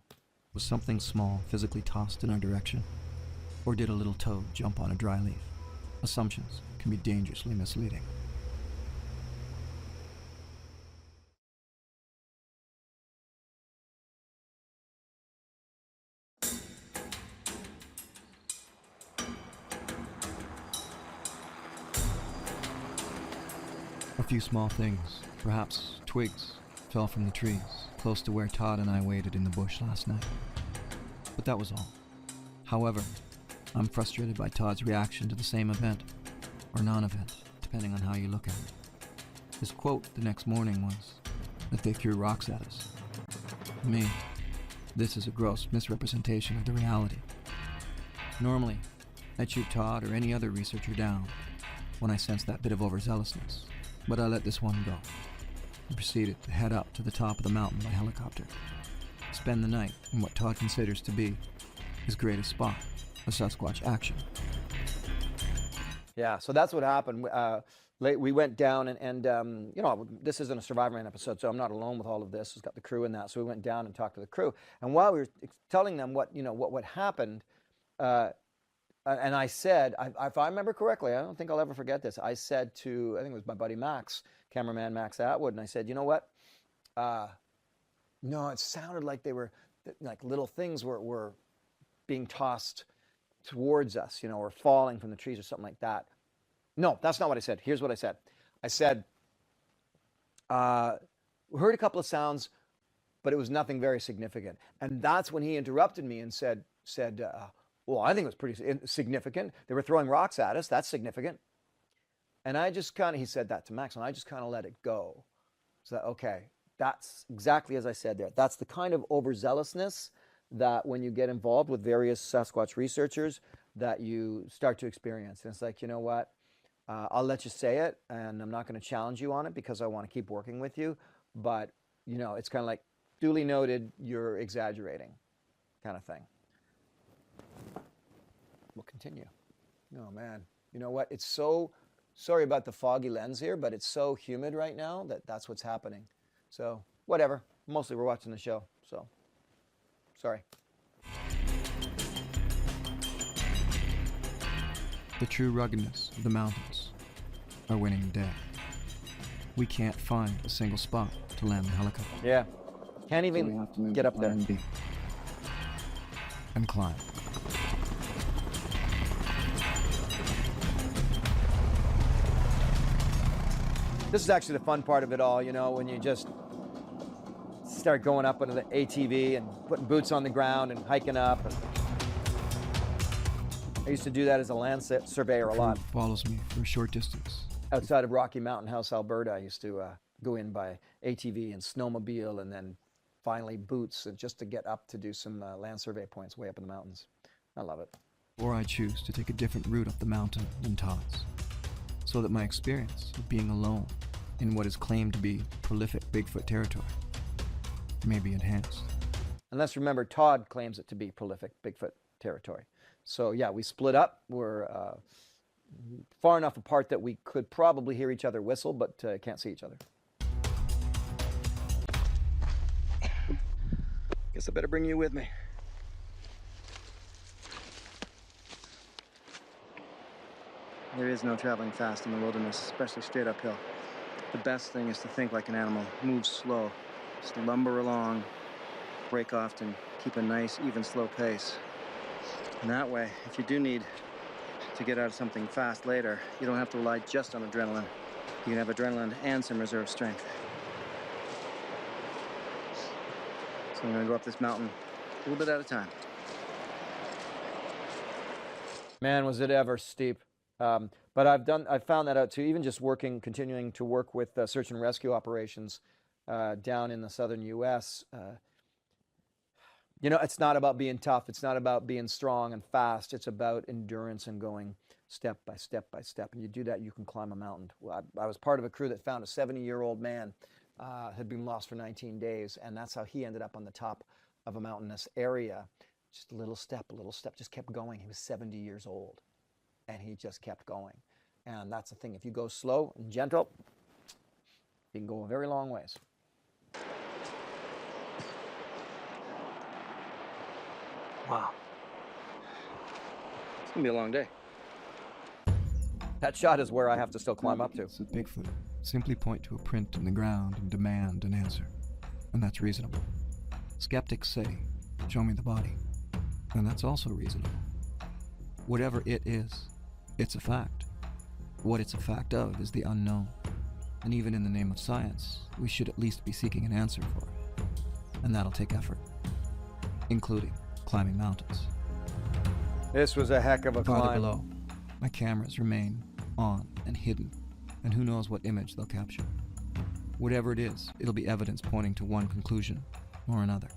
Was something small physically tossed in our direction? Or did a little toad jump on a dry leaf? Assumptions can be dangerously misleading. A few small things, perhaps twigs, fell from the trees close to where Todd and I waited in the bush last night. But that was all. However, I'm frustrated by Todd's reaction to the same event, or non-event, depending on how you look at it. His quote the next morning was that they threw rocks at us. To me, this is a gross misrepresentation of the reality. Normally, I'd shoot Todd or any other researcher down when I sense that bit of overzealousness, but I let this one go and proceeded to head up to the top of the mountain by helicopter, spend the night in what Todd considers to be his greatest spot, a Sasquatch action. Yeah, so that's what happened. We went down and you know, this isn't a Survivor Man episode, so I'm not alone with all of this. It's got the crew in that. So we went down and talked to the crew. And while we were telling them what happened, and I said, if I remember correctly, I don't think I'll ever forget this. I said to, I think it was my buddy Max, cameraman Max Atwood, and I said, you know what? No, it sounded like they were, like little things were being tossed towards us, you know, or falling from the trees or something like that. No, that's not what I said. Here's what I said. I said, we heard a couple of sounds, but it was nothing very significant. And that's when he interrupted me and said, well, I think it was pretty significant. They were throwing rocks at us. That's significant. And I just kind of, he said that to Max, and I just kind of let it go. So, okay, that's exactly as I said there. That's the kind of overzealousness that when you get involved with various Sasquatch researchers that you start to experience. And it's like, you know what? I'll let you say it, and I'm not going to challenge you on it because I want to keep working with you. But, you know, it's kind of like, duly noted, you're exaggerating kind of thing. We'll continue. Oh, man. You know what? It's so, sorry about the foggy lens here, but it's so humid right now that's what's happening. So, whatever. Mostly we're watching the show, so sorry. The true ruggedness of the mountains are winning the day. We can't find a single spot to land the helicopter. Yeah. Can't even get up there. And climb. This is actually the fun part of it all, you know, when you just start going up into the ATV and putting boots on the ground and hiking up. And I used to do that as a land surveyor a lot. Follows me for a short distance. Outside of Rocky Mountain House, Alberta, I used to go in by ATV and snowmobile and then finally boots and just to get up to do some land survey points way up in the mountains. I love it. Or I choose to take a different route up the mountain than Todd's, so that my experience of being alone in what is claimed to be prolific Bigfoot territory may be enhanced. And let's remember, Todd claims it to be prolific Bigfoot territory. So yeah, we split up. We're far enough apart that we could probably hear each other whistle, but can't see each other. Guess I better bring you with me. There is no traveling fast in the wilderness, especially straight uphill. The best thing is to think like an animal, move slow, just lumber along, break often, keep a nice, even, slow pace. And that way, if you do need to get out of something fast later, you don't have to rely just on adrenaline. You can have adrenaline and some reserve strength. So I'm gonna go up this mountain a little bit at a time. Man, was it ever steep. But I've found that out too, even just continuing to work with search and rescue operations down in the southern U.S. It's not about being tough. It's not about being strong and fast. It's about endurance and going step by step by step. And you do that, you can climb a mountain. Well, I was part of a crew that found a 70-year-old man had been lost for 19 days, and that's how he ended up on the top of a mountainous area. Just a little step, just kept going. He was 70 years old, and he just kept going. And that's the thing. If you go slow and gentle, you can go a very long ways. Wow. It's gonna be a long day. That shot is where I have to still climb up to. So Bigfoot simply point to a print in the ground and demand an answer. And that's reasonable. Skeptics say, show me the body. And that's also reasonable. Whatever it is, it's a fact. What it's a fact of is the unknown. And even in the name of science, we should at least be seeking an answer for it. And that'll take effort, including climbing mountains. This was a heck of a Farther climb. below, my cameras remain on and hidden, and who knows what image they'll capture. Whatever it is, it'll be evidence pointing to one conclusion or another.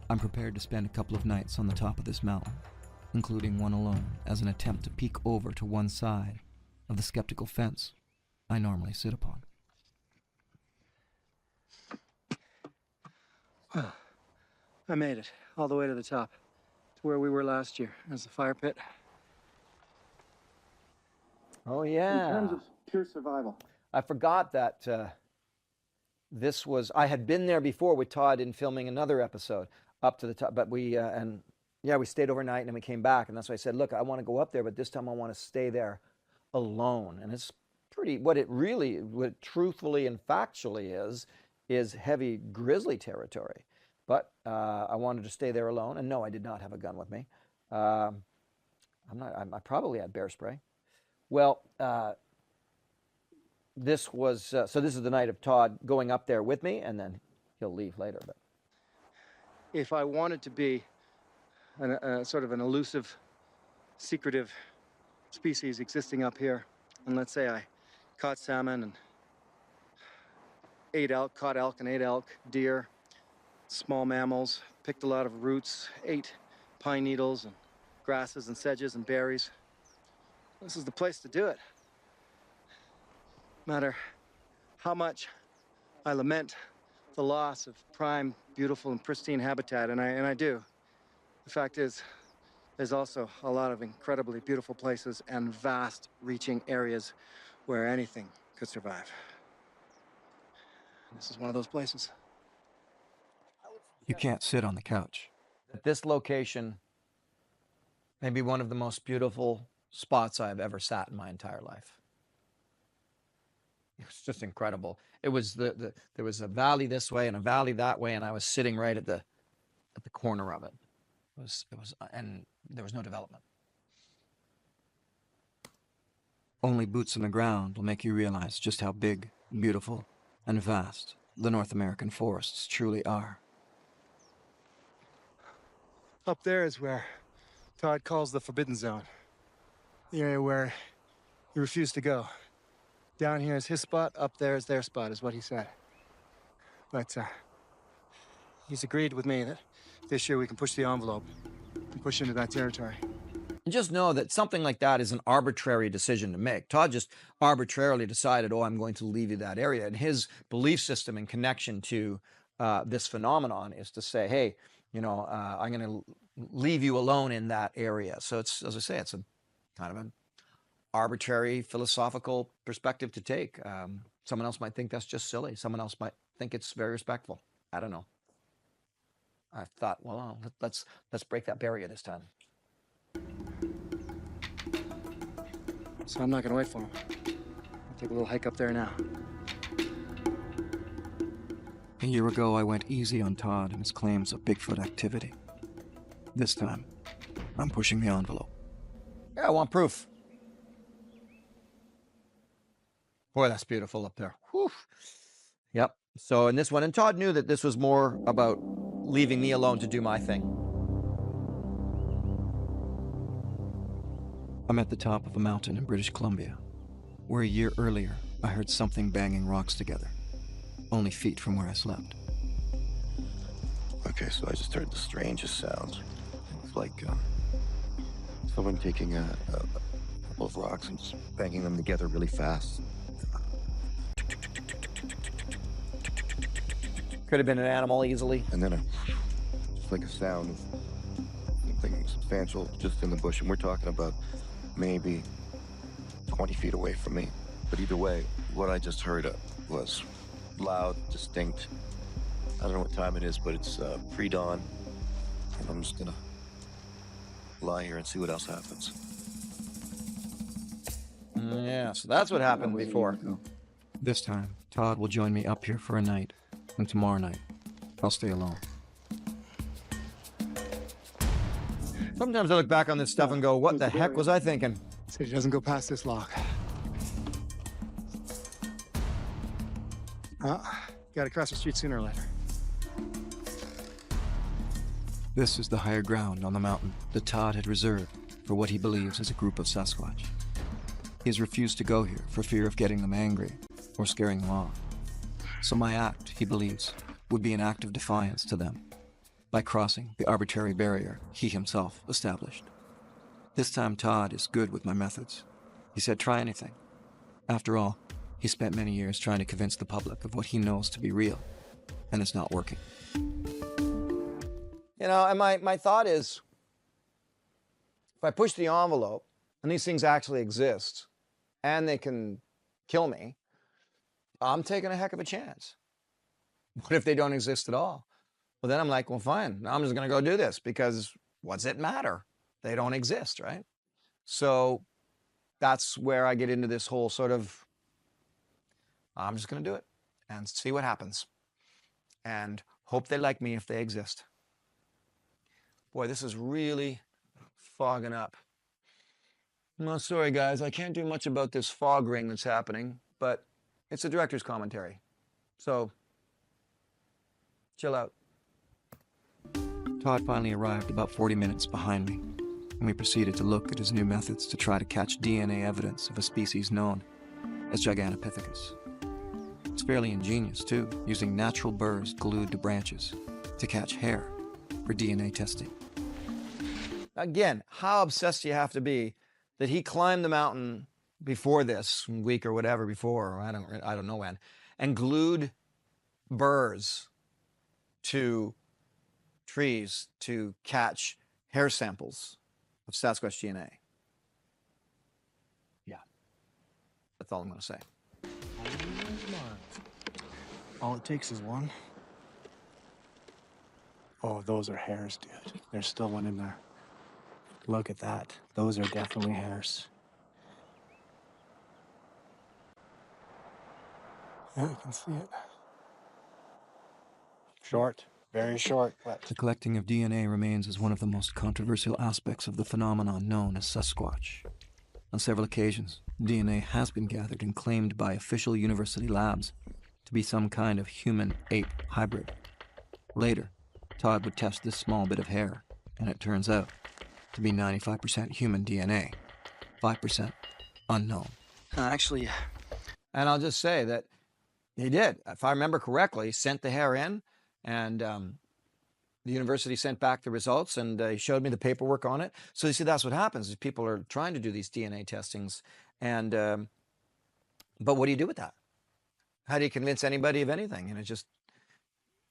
I'm prepared to spend a couple of nights on the top of this mountain, including one alone, as an attempt to peek over to one side of the skeptical fence I normally sit upon. Well, I made it all the way to the top, to where we were last year. There's the fire pit. Oh, In yeah. terms of pure survival, I forgot that I had been there before with Todd in filming another episode up to the top, but we stayed overnight and then we came back. And that's why I said, look, I want to go up there, but this time I want to stay there alone. And it's what it truthfully and factually is heavy grizzly territory. But I wanted to stay there alone. And no, I did not have a gun with me. I probably had bear spray. Well, this is the night of Todd going up there with me, and then he'll leave later. But If I wanted to be sort of an elusive, secretive species existing up here, and let's say I caught salmon and caught elk and ate elk, deer, small mammals, picked a lot of roots, ate pine needles and grasses and sedges and berries, this is the place to do it. No matter how much I lament the loss of prime, beautiful, and pristine habitat, and I do. The fact is, there's also a lot of incredibly beautiful places and vast reaching areas where anything could survive. This is one of those places. You can't sit on the couch. at this location may be one of the most beautiful spots I've ever sat in my entire life. It was just incredible. It was there was a valley this way and a valley that way, and I was sitting right at the corner of it. It was, and there was no development. Only boots on the ground will make you realize just how big, beautiful, and vast the North American forests truly are. Up there is where Todd calls the Forbidden Zone. The area where he refused to go. Down here is his spot, up there is their spot, is what he said. But, he's agreed with me that this year we can push the envelope and push into that territory. And just know that something like that is an arbitrary decision to make. Todd just arbitrarily decided, oh, I'm going to leave you that area. And his belief system in connection to this phenomenon is to say, hey, you know, I'm going to leave you alone in that area. So it's, as I say, it's a kind of an arbitrary philosophical perspective to take. Someone else might think that's just silly. Someone else might think it's very respectful. I don't know. I thought, well, let's break that barrier this time. So I'm not gonna wait for him. I'll take a little hike up there now. A year ago, I went easy on Todd and his claims of Bigfoot activity. This time, I'm pushing the envelope. Yeah, I want proof. Boy, that's beautiful up there. Whew. Yep. So in this one, and Todd knew that this was more about leaving me alone to do my thing. I'm at the top of a mountain in British Columbia, where a year earlier I heard something banging rocks together, only feet from where I slept. Okay, so I just heard the strangest sounds. It's like someone taking a couple of rocks and just banging them together really fast. Could have been an animal easily. And then just like a sound of something substantial just in the bush. And we're talking about maybe 20 feet away from me. But either way, what I just heard was loud, distinct. I don't know what time it is, but it's pre-dawn. And I'm just gonna lie here and see what else happens. Yeah, so that's what happened before. This time, Todd will join me up here for a night, and tomorrow night, I'll stay alone. Sometimes I look back on this stuff and go, what the heck was I thinking? So he doesn't go past this lock. Gotta cross the street sooner or later. This is the higher ground on the mountain that Todd had reserved for what he believes is a group of Sasquatch. He has refused to go here for fear of getting them angry or scaring them off. So my act, he believes, would be an act of defiance to them by crossing the arbitrary barrier he himself established. This time Todd is good with my methods. He said, try anything. After all, he spent many years trying to convince the public of what he knows to be real, and it's not working. You know, and my thought is, if I push the envelope and these things actually exist and they can kill me, I'm taking a heck of a chance. What if they don't exist at all? Well, then I'm like, well, fine. I'm just going to go do this because what's it matter? They don't exist, right? So that's where I get into this whole sort of, I'm just going to do it and see what happens and hope they like me if they exist. Boy, this is really fogging up. No, sorry, guys. I can't do much about this fog ring that's happening, but it's a director's commentary. So, chill out. Todd finally arrived about 40 minutes behind me, and we proceeded to look at his new methods to try to catch DNA evidence of a species known as Gigantopithecus. It's fairly ingenious, too, using natural burrs glued to branches to catch hair for DNA testing. Again, how obsessed do you have to be that he climbed the mountain before this week or whatever before, or I don't know when, and glued burrs to trees to catch hair samples of Sasquatch DNA. Yeah, that's all I'm going to say. All it takes is one. Oh, those are hairs, dude. There's still one in there. Look at that. Those are definitely hairs. Yeah, I can see it. Short. Very short, but... The collecting of DNA remains as one of the most controversial aspects of the phenomenon known as Sasquatch. On several occasions, DNA has been gathered and claimed by official university labs to be some kind of human-ape hybrid. Later, Todd would test this small bit of hair, and it turns out to be 95% human DNA, 5% unknown. Actually, And I'll just say that he did. If I remember correctly, he sent the hair in, and the university sent back the results, and he showed me the paperwork on it. So you see, that's what happens is people are trying to do these DNA testings, and but what do you do with that? How do you convince anybody of anything? And it just,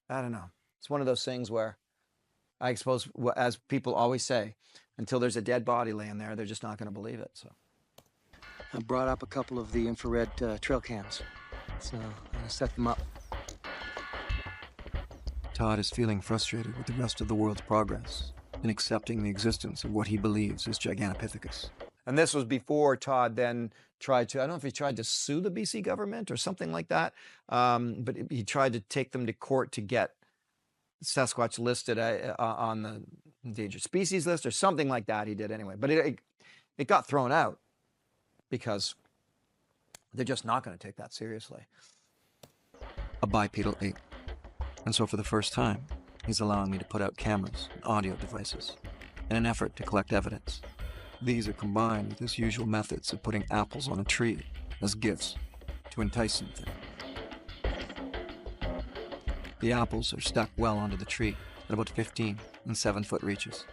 I don't know. It's one of those things where I suppose, as people always say, until there's a dead body laying there, they're just not going to believe it. So I brought up a couple of the infrared trail cams. So I'm going to set them up. Todd is feeling frustrated with the rest of the world's progress in accepting the existence of what he believes is Gigantopithecus. And this was before Todd then tried to, I don't know if he tried to sue the BC government or something like that, but he tried to take them to court to get Sasquatch listed on the endangered species list or something like that. He did anyway. But it got thrown out because they're just not going to take that seriously. A bipedal ape. And so for the first time, he's allowing me to put out cameras and audio devices in an effort to collect evidence. These are combined with his usual methods of putting apples on a tree as gifts to entice something. The apples are stuck well onto the tree at about 15 and 7-foot reaches,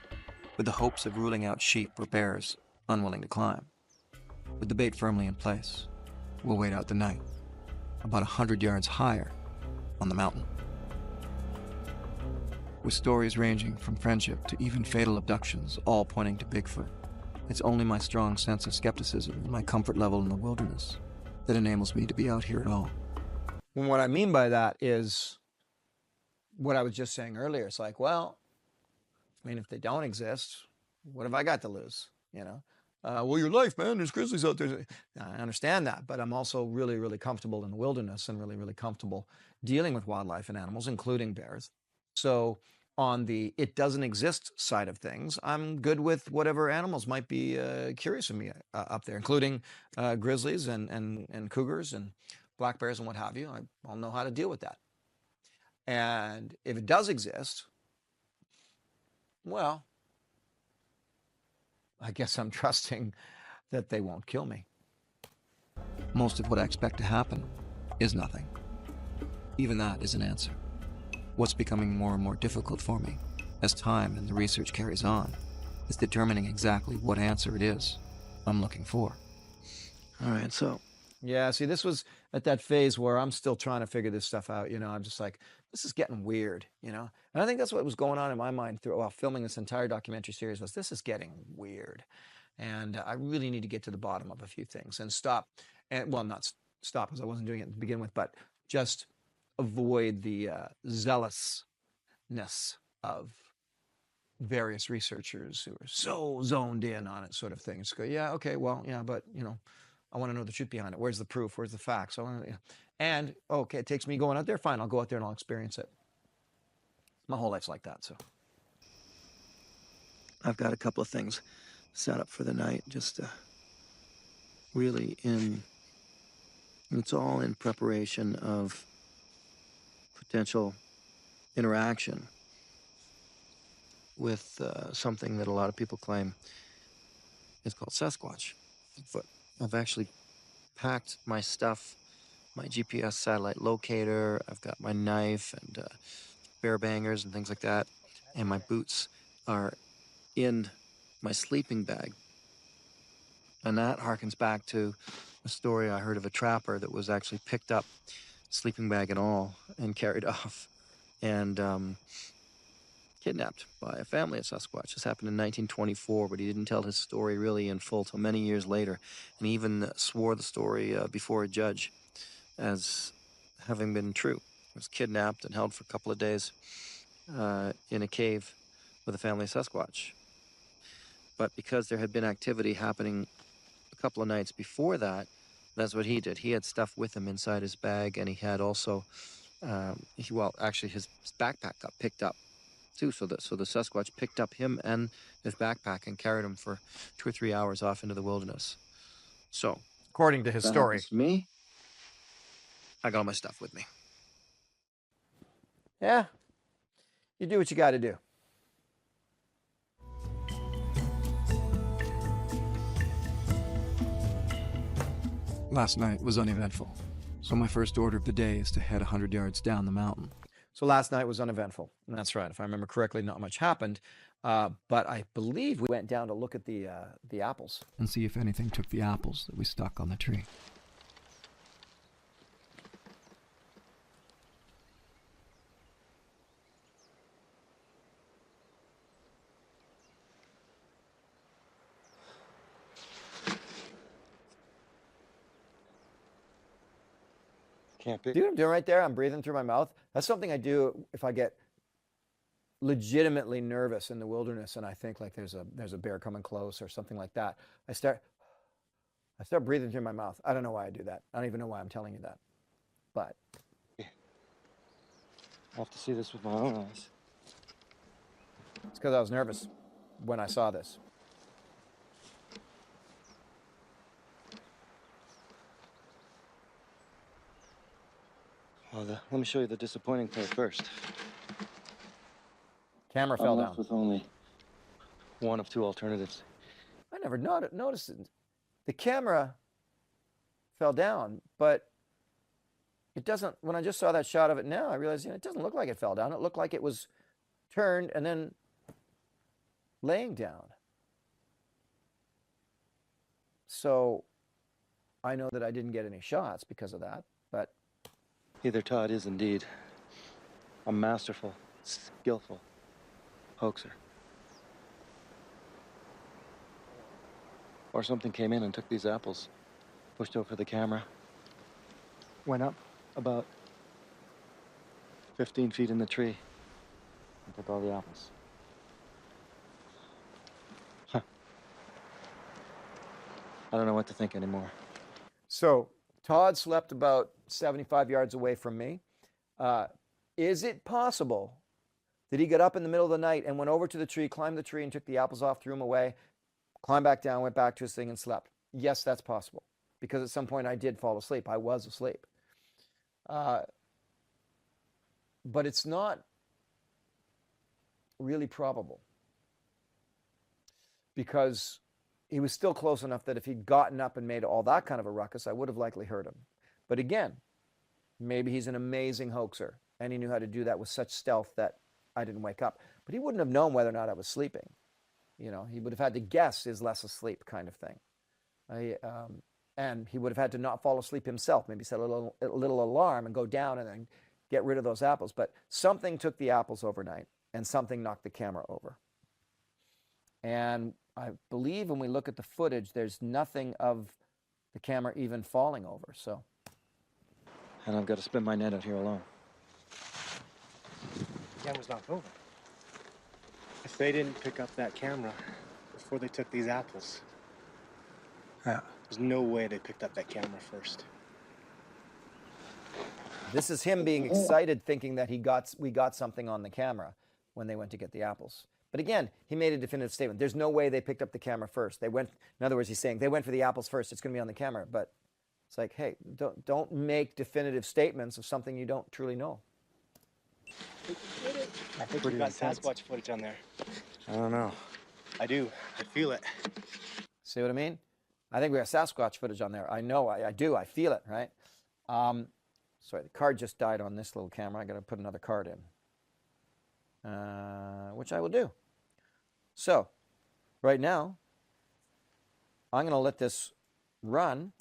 with the hopes of ruling out sheep or bears unwilling to climb. With the bait firmly in place, we'll wait out the night, about 100 yards higher on the mountain. With stories ranging from friendship to even fatal abductions, all pointing to Bigfoot, it's only my strong sense of skepticism and my comfort level in the wilderness that enables me to be out here at all. And what I mean by that is what I was just saying earlier. It's like, well, I mean, if they don't exist, what have I got to lose? You know, well, your life, man, there's grizzlies out there. I understand that, but I'm also really, really comfortable in the wilderness and really, really comfortable dealing with wildlife and animals, including bears. So on the it doesn't exist side of things, I'm good with whatever animals might be curious of me up there, including grizzlies and cougars and black bears and what have you. I'll know how to deal with that. And if it does exist, well, I guess I'm trusting that they won't kill me. Most of what I expect to happen is nothing. Even that is an answer. What's becoming more and more difficult for me, as time and the research carries on, is determining exactly what answer it is I'm looking for. All right, so. Yeah, see, this was at that phase where I'm still trying to figure this stuff out. You know, I'm just like, this is getting weird, you know? And I think that's what was going on in my mind while filming this entire documentary series was this is getting weird. And I really need to get to the bottom of a few things and stop. And well, not stop because I wasn't doing it to begin with, but just avoid the zealousness of various researchers who are so zoned in on it sort of thing. Just go, yeah, okay, well, yeah, but, you know, I want to know the truth behind it. Where's the proof? Where's the facts? And, okay, it takes me going out there. Fine, I'll go out there and I'll experience it. My whole life's like that, so. I've got a couple of things set up for the night, just really it's all in preparation of potential interaction with something that a lot of people claim is called Sasquatch, Bigfoot. I've actually packed my stuff, my GPS satellite locator, I've got my knife and bear bangers and things like that, and my boots are in my sleeping bag. And that harkens back to a story I heard of a trapper that was actually picked up, sleeping bag and all, and carried off and kidnapped by a family of Sasquatch. This happened in 1924, but he didn't tell his story really in full till many years later. And he even swore the story before a judge as having been true. He was kidnapped and held for a couple of days in a cave with a family of Sasquatch. But because there had been activity happening a couple of nights before that, that's what he did. He had stuff with him inside his bag, and he had also, actually his backpack got picked up too. So the Sasquatch picked up him and his backpack and carried him for 2 or 3 hours off into the wilderness. So, according to his story, me, I got all my stuff with me. yeah, you do what you got to do. Last night was uneventful, so my first order of the day is to head 100 yards down the mountain. So last night was uneventful. And that's right. If I remember correctly, not much happened. But I believe we went down to look at the apples. And see if anything took the apples that we stuck on the tree. Can't be. See what I'm doing right there? I'm breathing through my mouth. That's something I do if I get legitimately nervous in the wilderness and I think like there's a bear coming close or something like that. I start breathing through my mouth. I don't know why I do that. I don't even know why I'm telling you that. But I have to see this with my own eyes. it's because I was nervous when I saw this. Well, let me show you the disappointing part first. Camera fell I'm down. left with only one of two alternatives. I never noticed it. The camera fell down, but it doesn't. When I just saw that shot of it now, I realized it doesn't look like it fell down. It looked like it was turned and then laying down. So I know that I didn't get any shots because of that, but Either Todd is indeed a masterful, skillful hoaxer, or something came in and took these apples, pushed over the camera, went up about 15 feet in the tree, and took all the apples. Huh. I don't know what to think anymore. so Todd slept about 75 yards away from me. Is it possible that he got up in the middle of the night and went over to the tree, climbed the tree and took the apples off, threw them away, climbed back down, went back to his thing and slept? Yes, that's possible. Because at some point I did fall asleep. I was asleep. But it's not really probable. Because he was still close enough that if he'd gotten up and made all that kind of a ruckus, I would have likely heard him. But again, maybe he's an amazing hoaxer, and he knew how to do that with such stealth that I didn't wake up. But he wouldn't have known whether or not I was sleeping. You know, he would have had to guess is less asleep kind of thing. And he would have had to not fall asleep himself, maybe set a little alarm and go down and then get rid of those apples. But something took the apples overnight, and something knocked the camera over. And I believe when we look at the footage, there's nothing of the camera even falling over. So, And I've got to spin my net out here alone. The camera's knocked over. If they didn't pick up that camera before they took these apples, there's no way they picked up that camera first. this is him being excited, thinking that we got something on the camera when they went to get the apples. But again, he made a definitive statement. There's no way they picked up the camera first. They went. In other words, he's saying they went for the apples first. It's going to be on the camera. But it's like, hey, don't make definitive statements of something you don't truly know. I think we got Sasquatch footage on there. I don't know. I do. I feel it. See what I mean? I think we got Sasquatch footage on there. I know. I do. I feel it. Right? Sorry, the card just died on this little camera. I got to put another card in. Which I will do. So, right now, I'm going to let this run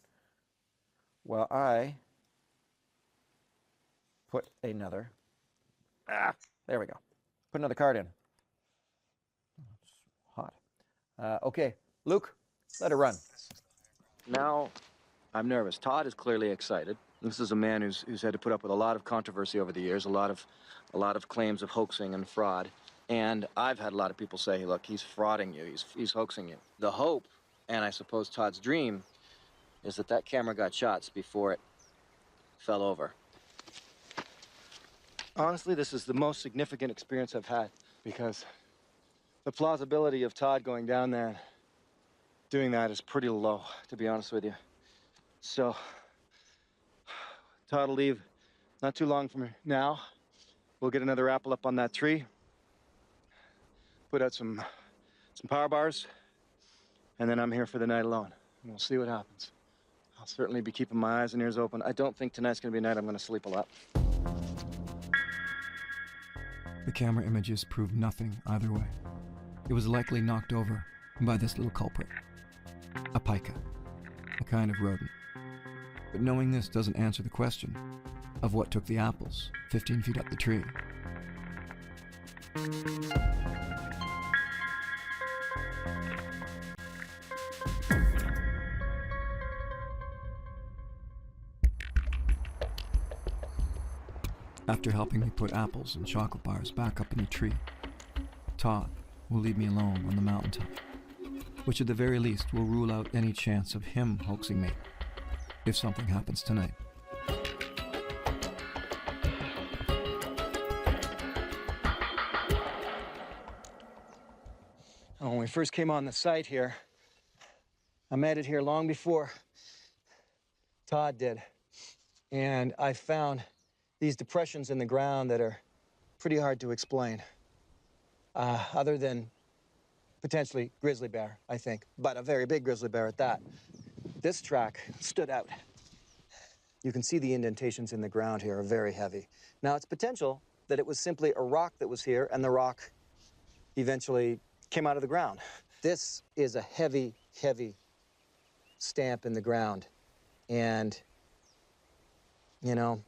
while I put another. There we go. Put another card in. It's hot. Okay, Luke, let it run. Now, I'm nervous. Todd is clearly excited. This is a man who's had to put up with a lot of controversy over the years, a lot of claims of hoaxing and fraud. And I've had a lot of people say, look, he's frauding you, he's hoaxing you. The hope, and I suppose Todd's dream, is that camera got shots before it fell over. Honestly, this is the most significant experience I've had, because the plausibility of Todd going down there and doing that is pretty low, to be honest with you. So, Todd will leave not too long from now. We'll get another apple up on that tree, put out some power bars, and then I'm here for the night alone. And we'll see what happens. I'll certainly be keeping my eyes and ears open. I don't think tonight's gonna be a night I'm gonna sleep a lot. The camera images proved nothing either way. It was likely knocked over by this little culprit, a pika, a kind of rodent. But knowing this doesn't answer the question of what took the apples 15 feet up the tree. After helping me put apples and chocolate bars back up in the tree, Todd will leave me alone on the mountaintop, which at the very least will rule out any chance of him hoaxing me if something happens tonight. When we first came on the site here, I made it here long before Todd did. And I found these depressions in the ground that are pretty hard to explain. Other than potentially grizzly bear, I think, but a very big grizzly bear at that. This track stood out. You can see the indentations in the ground here are very heavy. Now, it's potential that it was simply a rock that was here, and the rock eventually came out of the ground. This is a heavy, heavy stamp in the ground. And, you know,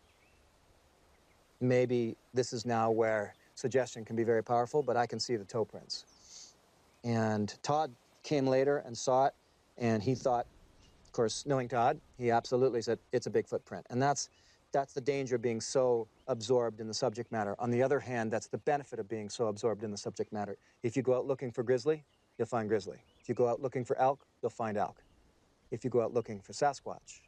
maybe this is now where suggestion can be very powerful, but I can see the toe prints. And Todd came later and saw it, and he thought, of course, knowing Todd, he absolutely said, it's a Bigfoot print. And that's the danger of being so absorbed in the subject matter. On the other hand, that's the benefit of being so absorbed in the subject matter. If you go out looking for grizzly, you'll find grizzly. If you go out looking for elk, you'll find elk. If you go out looking for Sasquatch,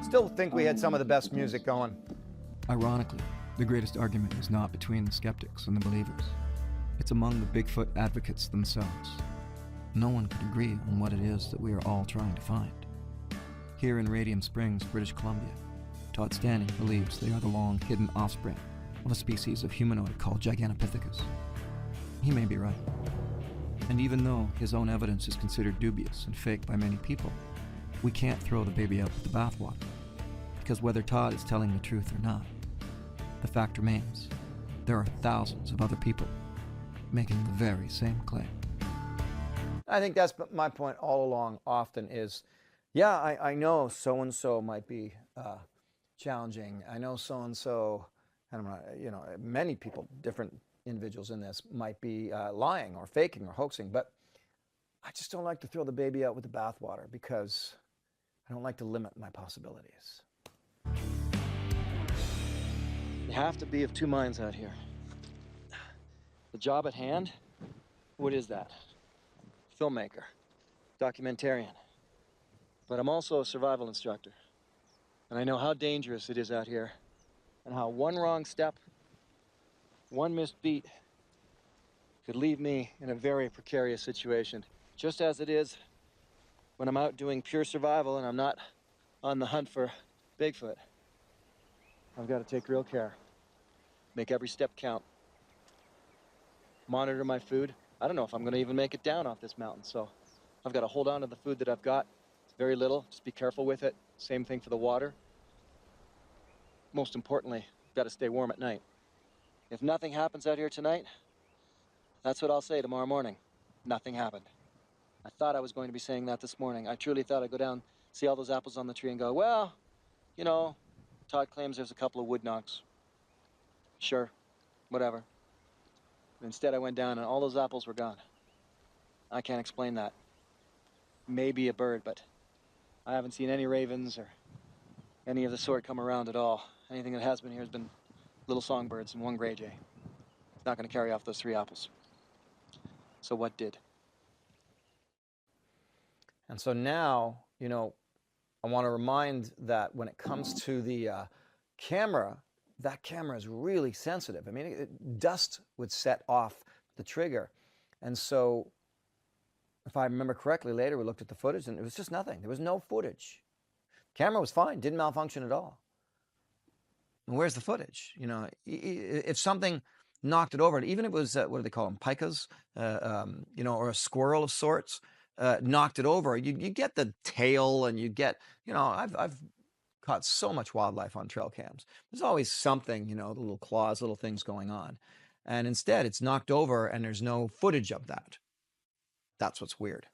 Still think we had some of the best music going. Ironically, the greatest argument is not between the skeptics and the believers. It's among the Bigfoot advocates themselves. No one could agree on what it is that we are all trying to find. Here in Radium Springs, British Columbia, Todd Standing believes they are the long-hidden offspring of a species of humanoid called Gigantopithecus. He may be right. And even though his own evidence is considered dubious and fake by many people, we can't throw the baby out with the bathwater. Because whether Todd is telling the truth or not, the fact remains, there are thousands of other people making the very same claim. I think that's my point all along often is, yeah, I know so-and-so might be challenging. I know so-and-so, I don't know, you know, many people, different individuals in this might be lying or faking or hoaxing, but I just don't like to throw the baby out with the bathwater because I don't like to limit my possibilities. you have to be of two minds out here. The job at hand, what is that? Filmmaker, documentarian. But I'm also a survival instructor. And I know how dangerous it is out here and how one wrong step, one missed beat could leave me in a very precarious situation. Just as it is when I'm out doing pure survival and I'm not on the hunt for Bigfoot. I've got to take real care. Make every step count. Monitor my food. I don't know if I'm going to even make it down off this mountain, so I've got to hold on to the food that I've got. It's very little. Just be careful with it. Same thing for the water. Most importantly, I've got to stay warm at night. If nothing happens out here tonight, that's what I'll say tomorrow morning. Nothing happened. I thought I was going to be saying that this morning. I truly thought I'd go down, see all those apples on the tree and go, well, you know, Todd claims there's a couple of wood knocks. Sure, whatever. But instead I went down and all those apples were gone. I can't explain that. Maybe a bird, but I haven't seen any ravens or any of the sort come around at all. Anything that has been here has been little songbirds and one gray jay. It's not going to carry off those 3 apples. So what did? And so now, you know, I want to remind that when it comes to the camera, that camera is really sensitive. I mean, dust would set off the trigger. And so, if I remember correctly, later we looked at the footage and it was just nothing. There was no footage. Camera was fine, didn't malfunction at all. And where's the footage? You know, if something knocked it over. And even if it was, what do they call them? Pikas, you know, or a squirrel of sorts, knocked it over. You get the tail and you get, you know, I've caught so much wildlife on trail cams. There's always something, you know, the little claws, little things going on. And instead it's knocked over and there's no footage of that. That's what's weird.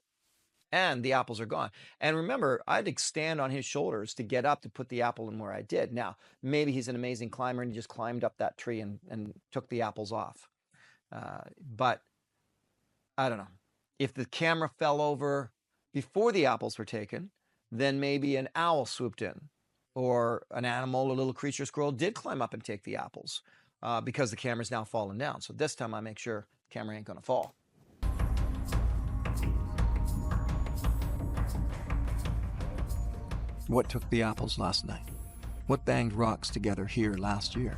And the apples are gone. And remember, I'd stand on his shoulders to get up to put the apple in where I did. Now, maybe he's an amazing climber and he just climbed up that tree and took the apples off. But I don't know. If the camera fell over before the apples were taken, then maybe an owl swooped in, or an animal, a little creature squirrel, did climb up and take the apples because the camera's now fallen down. So this time I make sure the camera ain't gonna fall. What took the apples last night? What banged rocks together here last year?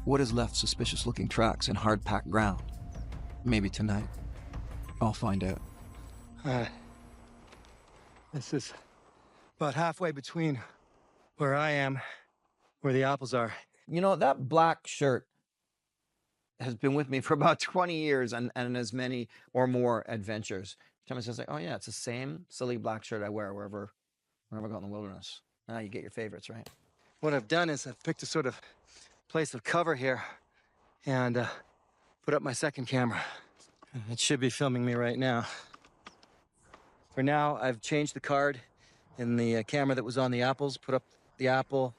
What has left suspicious-looking tracks in hard-packed ground? Maybe tonight. I'll find out. This is about halfway between where I am, where the apples are. You know, that black shirt has been with me for about 20 years and as many or more adventures. Every time I say, like, oh yeah, it's the same silly black shirt I wear wherever I go in the wilderness. Now you get your favorites, right? What I've done is I've picked a sort of place of cover here and put up my second camera. It should be filming me right now. For now, I've changed the card in the camera that was on the apples, put up the apple,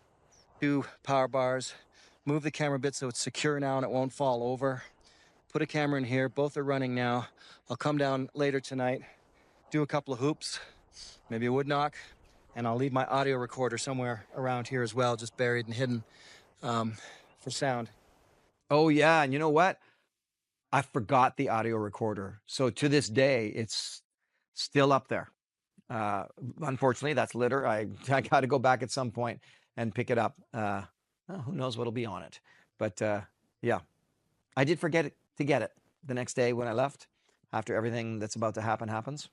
2 power bars, move the camera bit so it's secure now and it won't fall over. Put a camera in here, both are running now. I'll come down later tonight, do a couple of hoops, maybe a wood knock, and I'll leave my audio recorder somewhere around here as well, just buried and hidden for sound. Oh yeah, and you know what? I forgot the audio recorder. So to this day, it's still up there. Unfortunately, that's litter. I got to go back at some point and pick it up. Well, who knows what'll be on it. But yeah, I did forget to get it the next day when I left, after everything that's about to happen happens.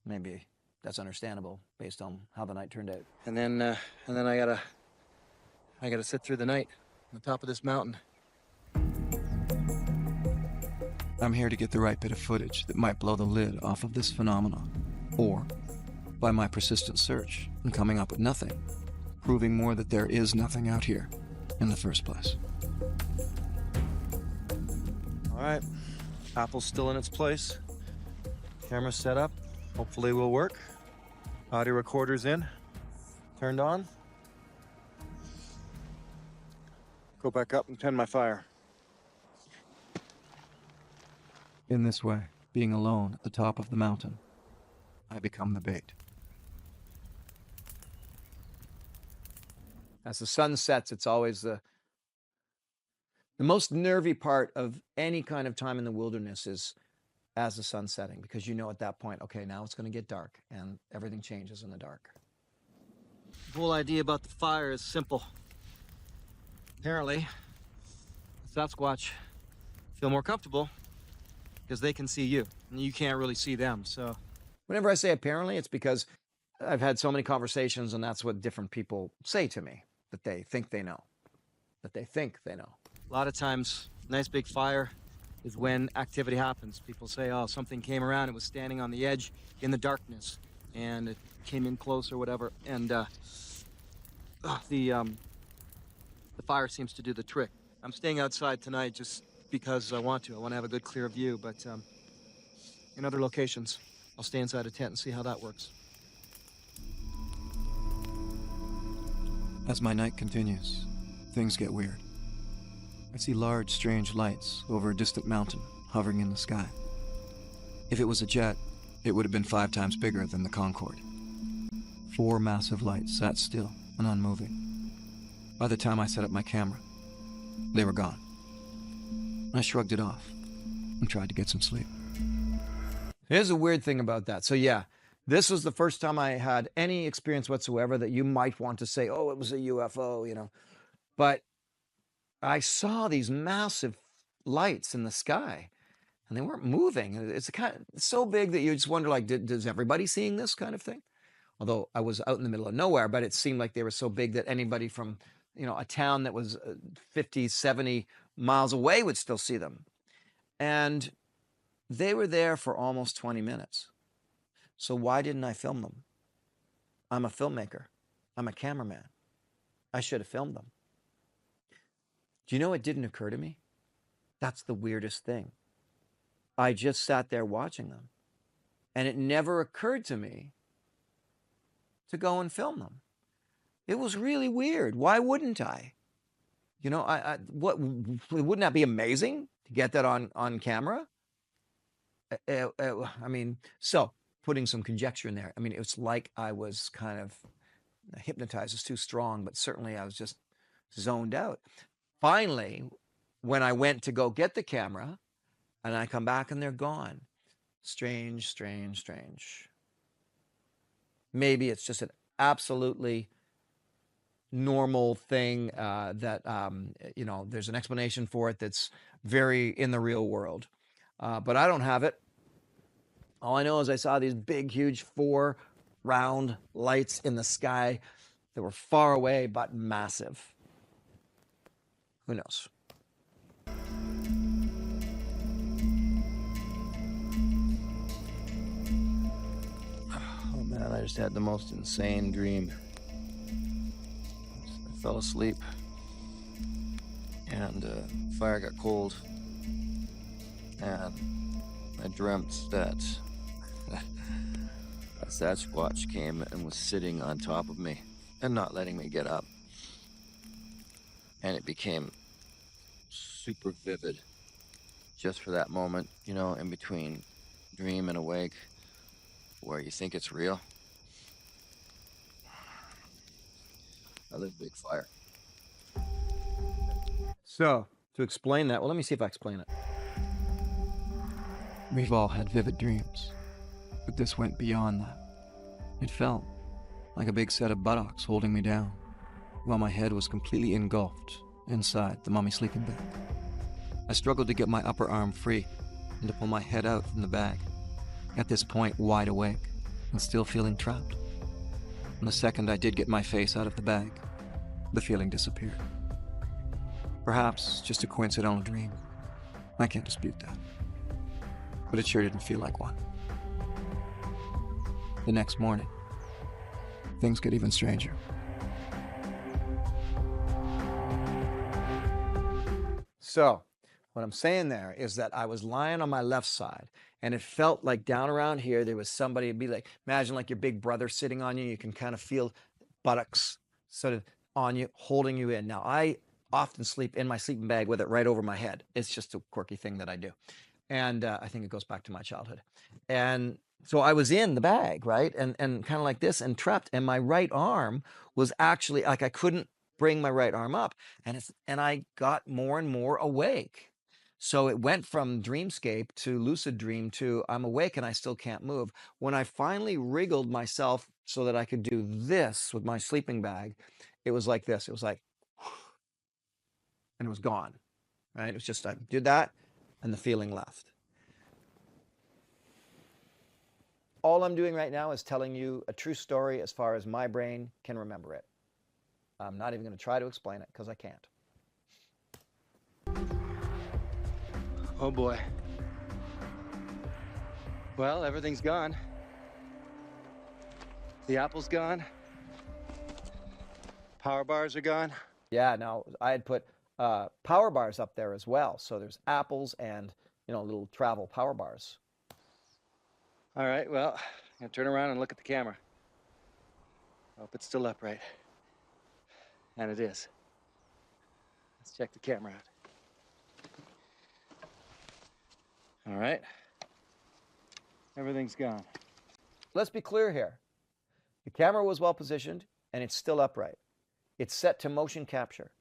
Maybe that's understandable based on how the night turned out. And then I gotta sit through the night on the top of this mountain. I'm here to get the right bit of footage that might blow the lid off of this phenomenon, or by my persistent search and coming up with nothing, proving more that there is nothing out here in the first place. All right, apple's still in its place. Camera's set up, hopefully will work. Audio recorder's in, turned on. Go back up and tend my fire. In this way, being alone at the top of the mountain, I become the bait. As the sun sets, it's always the most nervy part of any kind of time in the wilderness is as the sun's setting, because you know at that point, okay, now it's going to get dark and everything changes in the dark. The whole idea about the fire is simple. Apparently, the Sasquatch feel more comfortable because they can see you, and you can't really see them, so. Whenever I say apparently, it's because I've had so many conversations, and that's what different people say to me, that they think they know. That they think they know. A lot of times, nice big fire is when activity happens. People say, oh, something came around, it was standing on the edge in the darkness, and it came in close or whatever, and the fire seems to do the trick. I'm staying outside tonight just because I want to. I want to have a good clear view, but in other locations, I'll stay inside a tent and see how that works. As my night continues, things get weird. I see large, strange lights over a distant mountain hovering in the sky. If it was a jet, it would have been 5 times bigger than the Concorde. 4 massive lights sat still and unmoving. By the time I set up my camera, they were gone. I shrugged it off and tried to get some sleep. Here's a weird thing about that. So yeah, this was the first time I had any experience whatsoever that you might want to say, oh, it was a UFO, you know. But I saw these massive lights in the sky and they weren't moving. It's so big that you just wonder, like, does everybody seeing this kind of thing? Although I was out in the middle of nowhere, but it seemed like they were so big that anybody from a town that was 50, 70 miles away would still see them. And they were there for almost 20 minutes. So why didn't I film them? I'm a filmmaker. I'm a cameraman. I should have filmed them. Do you know it didn't occur to me? That's the weirdest thing. I just sat there watching them. And it never occurred to me to go and film them. It was really weird. Why wouldn't I? Wouldn't that be amazing to get that on camera? So putting some conjecture in there. It was like I was kind of hypnotized is too strong, but certainly I was just zoned out. Finally, when I went to go get the camera and I come back and they're gone. Strange, strange, strange. Maybe it's just an absolutely normal thing that, there's an explanation for it that's very in the real world. But I don't have it. All I know is I saw these big, huge 4 round lights in the sky that were far away but massive. Who knows? Oh man, I just had the most insane dream. I fell asleep and fire got cold, and I dreamt that a Sasquatch came and was sitting on top of me and not letting me get up. And it became super vivid just for that moment, in between dream and awake, where you think it's real. I lit a big fire. So, to explain that, well, let me see if I explain it. We've all had vivid dreams, but this went beyond that. It felt like a big set of buttocks holding me down, while my head was completely engulfed inside the mummy sleeping bag. I struggled to get my upper arm free and to pull my head out from the bag, at this point wide awake and still feeling trapped. And the second I did get my face out of the bag, the feeling disappeared. Perhaps just a coincidental dream. I can't dispute that. But it sure didn't feel like one. The next morning, things get even stranger. So, what I'm saying there is that I was lying on my left side, and it felt like down around here there was somebody. It'd be like, imagine like your big brother sitting on you. You can kind of feel buttocks sort of on you, holding you in. Now, I often sleep in my sleeping bag with it right over my head. It's just a quirky thing that I do. And I think it goes back to my childhood. And so I was in the bag, right? And kind of like this and trapped. And my right arm was actually like I couldn't bring my right arm up. And I got more and more awake. So it went from dreamscape to lucid dream to I'm awake and I still can't move. When I finally wriggled myself so that I could do this with my sleeping bag, it was like this. It was like, and it was gone, right? It was just, I did that and the feeling left. All I'm doing right now is telling you a true story as far as my brain can remember it. I'm not even going to try to explain it because I can't. Oh boy. Well, everything's gone. The apple's gone. Power bars are gone. Yeah, now I had put power bars up there as well. So there's apples and, little travel power bars. All right, well, I'm gonna turn around and look at the camera. Hope it's still upright. And it is. Let's check the camera out. All right. Everything's gone. Let's be clear here. The camera was well positioned and it's still upright. It's set to motion capture.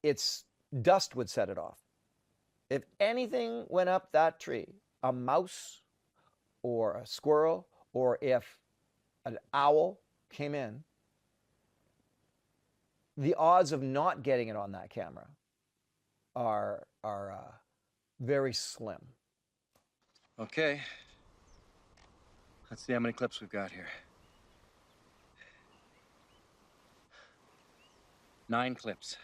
Its dust would set it off. If anything went up that tree, a mouse or a squirrel, or if an owl came in, the odds of not getting it on that camera are very slim. Okay. Let's see how many clips we've got here. 9 clips.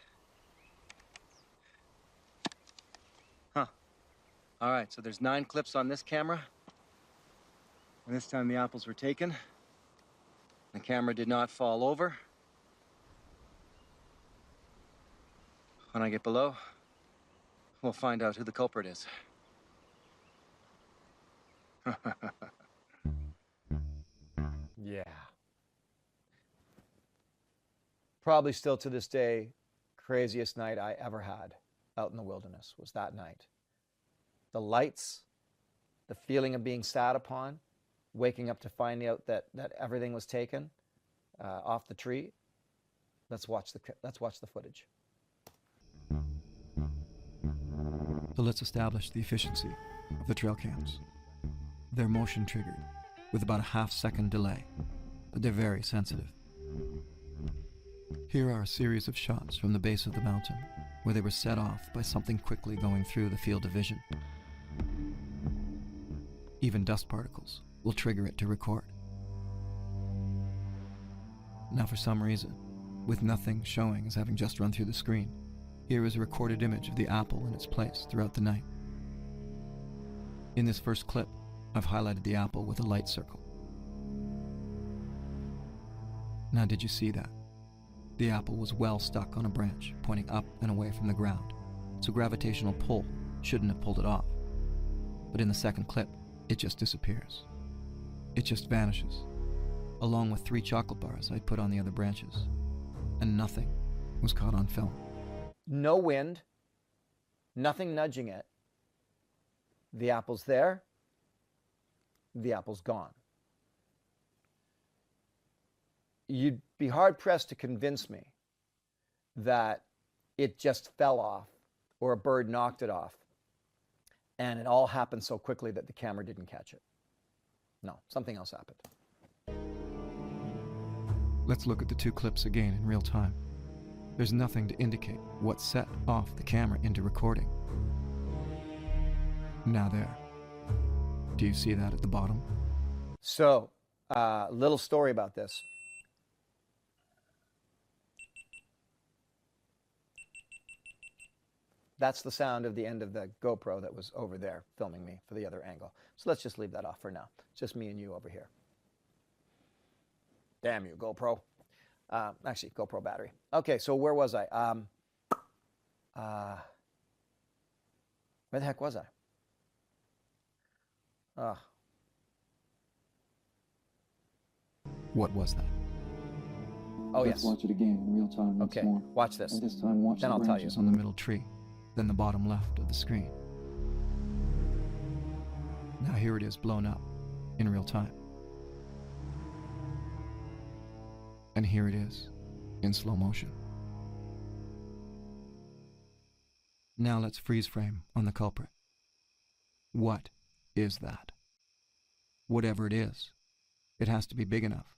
Huh. All right, so there's 9 clips on this camera. And this time the apples were taken. The camera did not fall over. When I get below, we'll find out who the culprit is. Yeah. Probably still to this day, craziest night I ever had out in the wilderness was that night. The lights, the feeling of being sat upon, waking up to find out that everything was taken off the tree. Let's watch the footage. So let's establish the efficiency of the trail cams. They're motion triggered with about a half-second delay, but they're very sensitive. Here are a series of shots from the base of the mountain where they were set off by something quickly going through the field of vision. Even dust particles will trigger it to record. Now for some reason, with nothing showing as having just run through the screen, here is a recorded image of the apple in its place throughout the night. In this first clip, I've highlighted the apple with a light circle. Now did you see that? The apple was well stuck on a branch, pointing up and away from the ground, so gravitational pull shouldn't have pulled it off. But in the second clip, it just disappears. It just vanishes, along with 3 chocolate bars I'd put on the other branches, and nothing was caught on film. No wind, nothing nudging it. The apple's there, the apple's gone. You'd be hard-pressed to convince me that it just fell off or a bird knocked it off and it all happened so quickly that the camera didn't catch it. No, something else happened. Let's look at the 2 clips again in real time. There's nothing to indicate what set off the camera into recording. Now there. Do you see that at the bottom? So, little story about this. That's the sound of the end of the GoPro that was over there filming me for the other angle. So let's just leave that off for now. It's just me and you over here. Damn you, GoPro. Actually, GoPro battery. Okay, so where was I? Where the heck was I? What was that? Oh, Let's yes. watch it again in real time once Okay, more. watch this. And this time watch Then the I'll tell you. branches On the middle tree, then the bottom left of the screen. Now here it is blown up in real time. And here it is in slow motion. Now let's freeze frame on the culprit. What is that? Whatever it is, it has to be big enough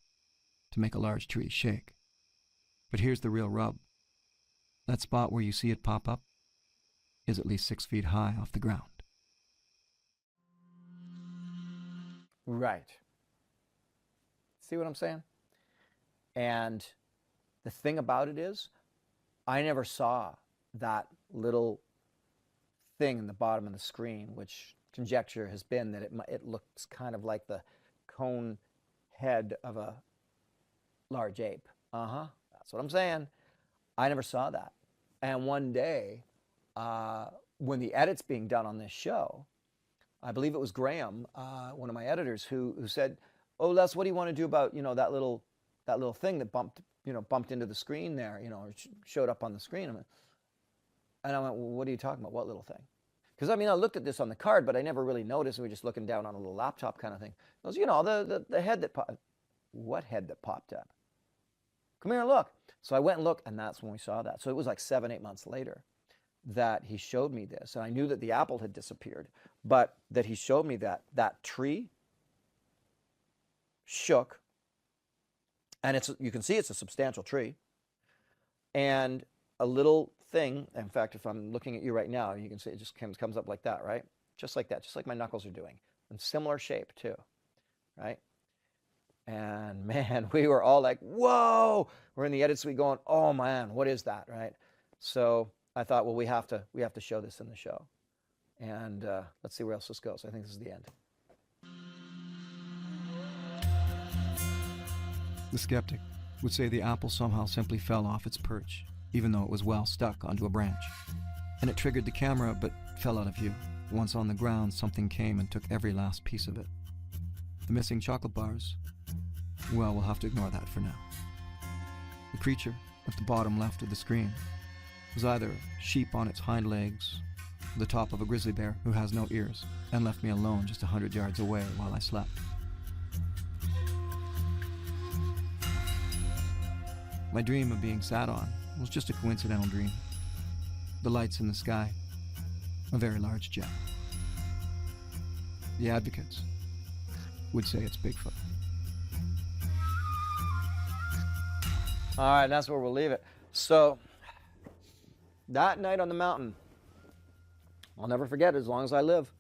to make a large tree shake. But here's the real rub. That spot where you see it pop up is at least 6 feet high off the ground. Right. See what I'm saying? And the thing about it is, I never saw that little thing in the bottom of the screen, which conjecture has been that it looks kind of like the cone head of a large ape. That's what I'm saying. I never saw that. And one day, when the edit's being done on this show, I believe it was Graham, one of my editors, who said, "Oh, Les, what do you want to do about that little thing that bumped into the screen there, or showed up on the screen?" And I went, "Well, what are you talking about? What little thing?" Because I looked at this on the card, but I never really noticed. We were just looking down on a little laptop kind of thing. It was, the head that popped. What head that popped up? Come here and look. So I went and looked, and that's when we saw that. So it was like 7-8 months later that he showed me this. And I knew that the apple had disappeared, but that he showed me that tree shook. And you can see it's a substantial tree. And a little thing, in fact, if I'm looking at you right now, you can see it just comes up like that, right? Just like that, just like my knuckles are doing. And similar shape too, right? And man, we were all like, whoa, we're in the edit suite going, oh man, what is that, right? So I thought, well, we have to show this in the show. And let's see where else this goes. I think this is the end. The skeptic would say the apple somehow simply fell off its perch, even though it was well stuck onto a branch. And it triggered the camera, but fell out of view. Once on the ground, something came and took every last piece of it. The missing chocolate bars, well, we'll have to ignore that for now. The creature at the bottom left of the screen was either a sheep on its hind legs, the top of a grizzly bear who has no ears, and left me alone just 100 yards away while I slept. My dream of being sat on was just a coincidental dream. The lights in the sky, a very large jet. The advocates would say it's Bigfoot. All right, that's where we'll leave it. So that night on the mountain, I'll never forget it as long as I live,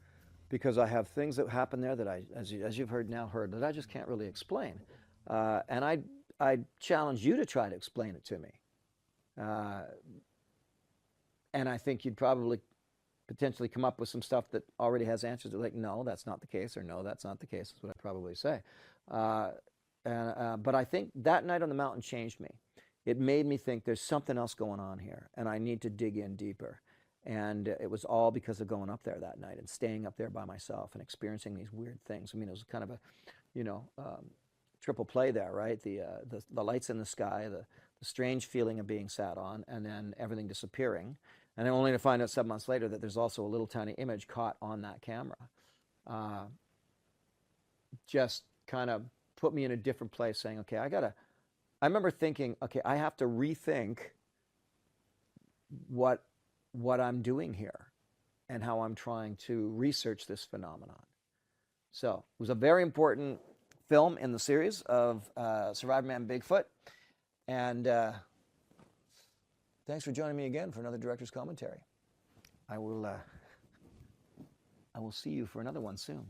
because I have things that happen there that as you've heard, that I just can't really explain. And I challenge you to try to explain it to me. And I think you'd probably potentially come up with some stuff that already has answers. Like, no, that's not the case, or no, that's not the case, is what I'd probably say. But I think that night on the mountain changed me. It made me think there's something else going on here, and I need to dig in deeper. And it was all because of going up there that night and staying up there by myself and experiencing these weird things. I mean, it was kind of a, triple play there, right? The lights in the sky, the strange feeling of being sat on, and then everything disappearing. And then only to find out 7 months later that there's also a little tiny image caught on that camera. Just kind of put me in a different place, saying, okay, I remember thinking, okay, I have to rethink what I'm doing here and how I'm trying to research this phenomenon. So it was a very important film in the series of Survivor Man Bigfoot. And thanks for joining me again for another director's commentary. I will see you for another one soon.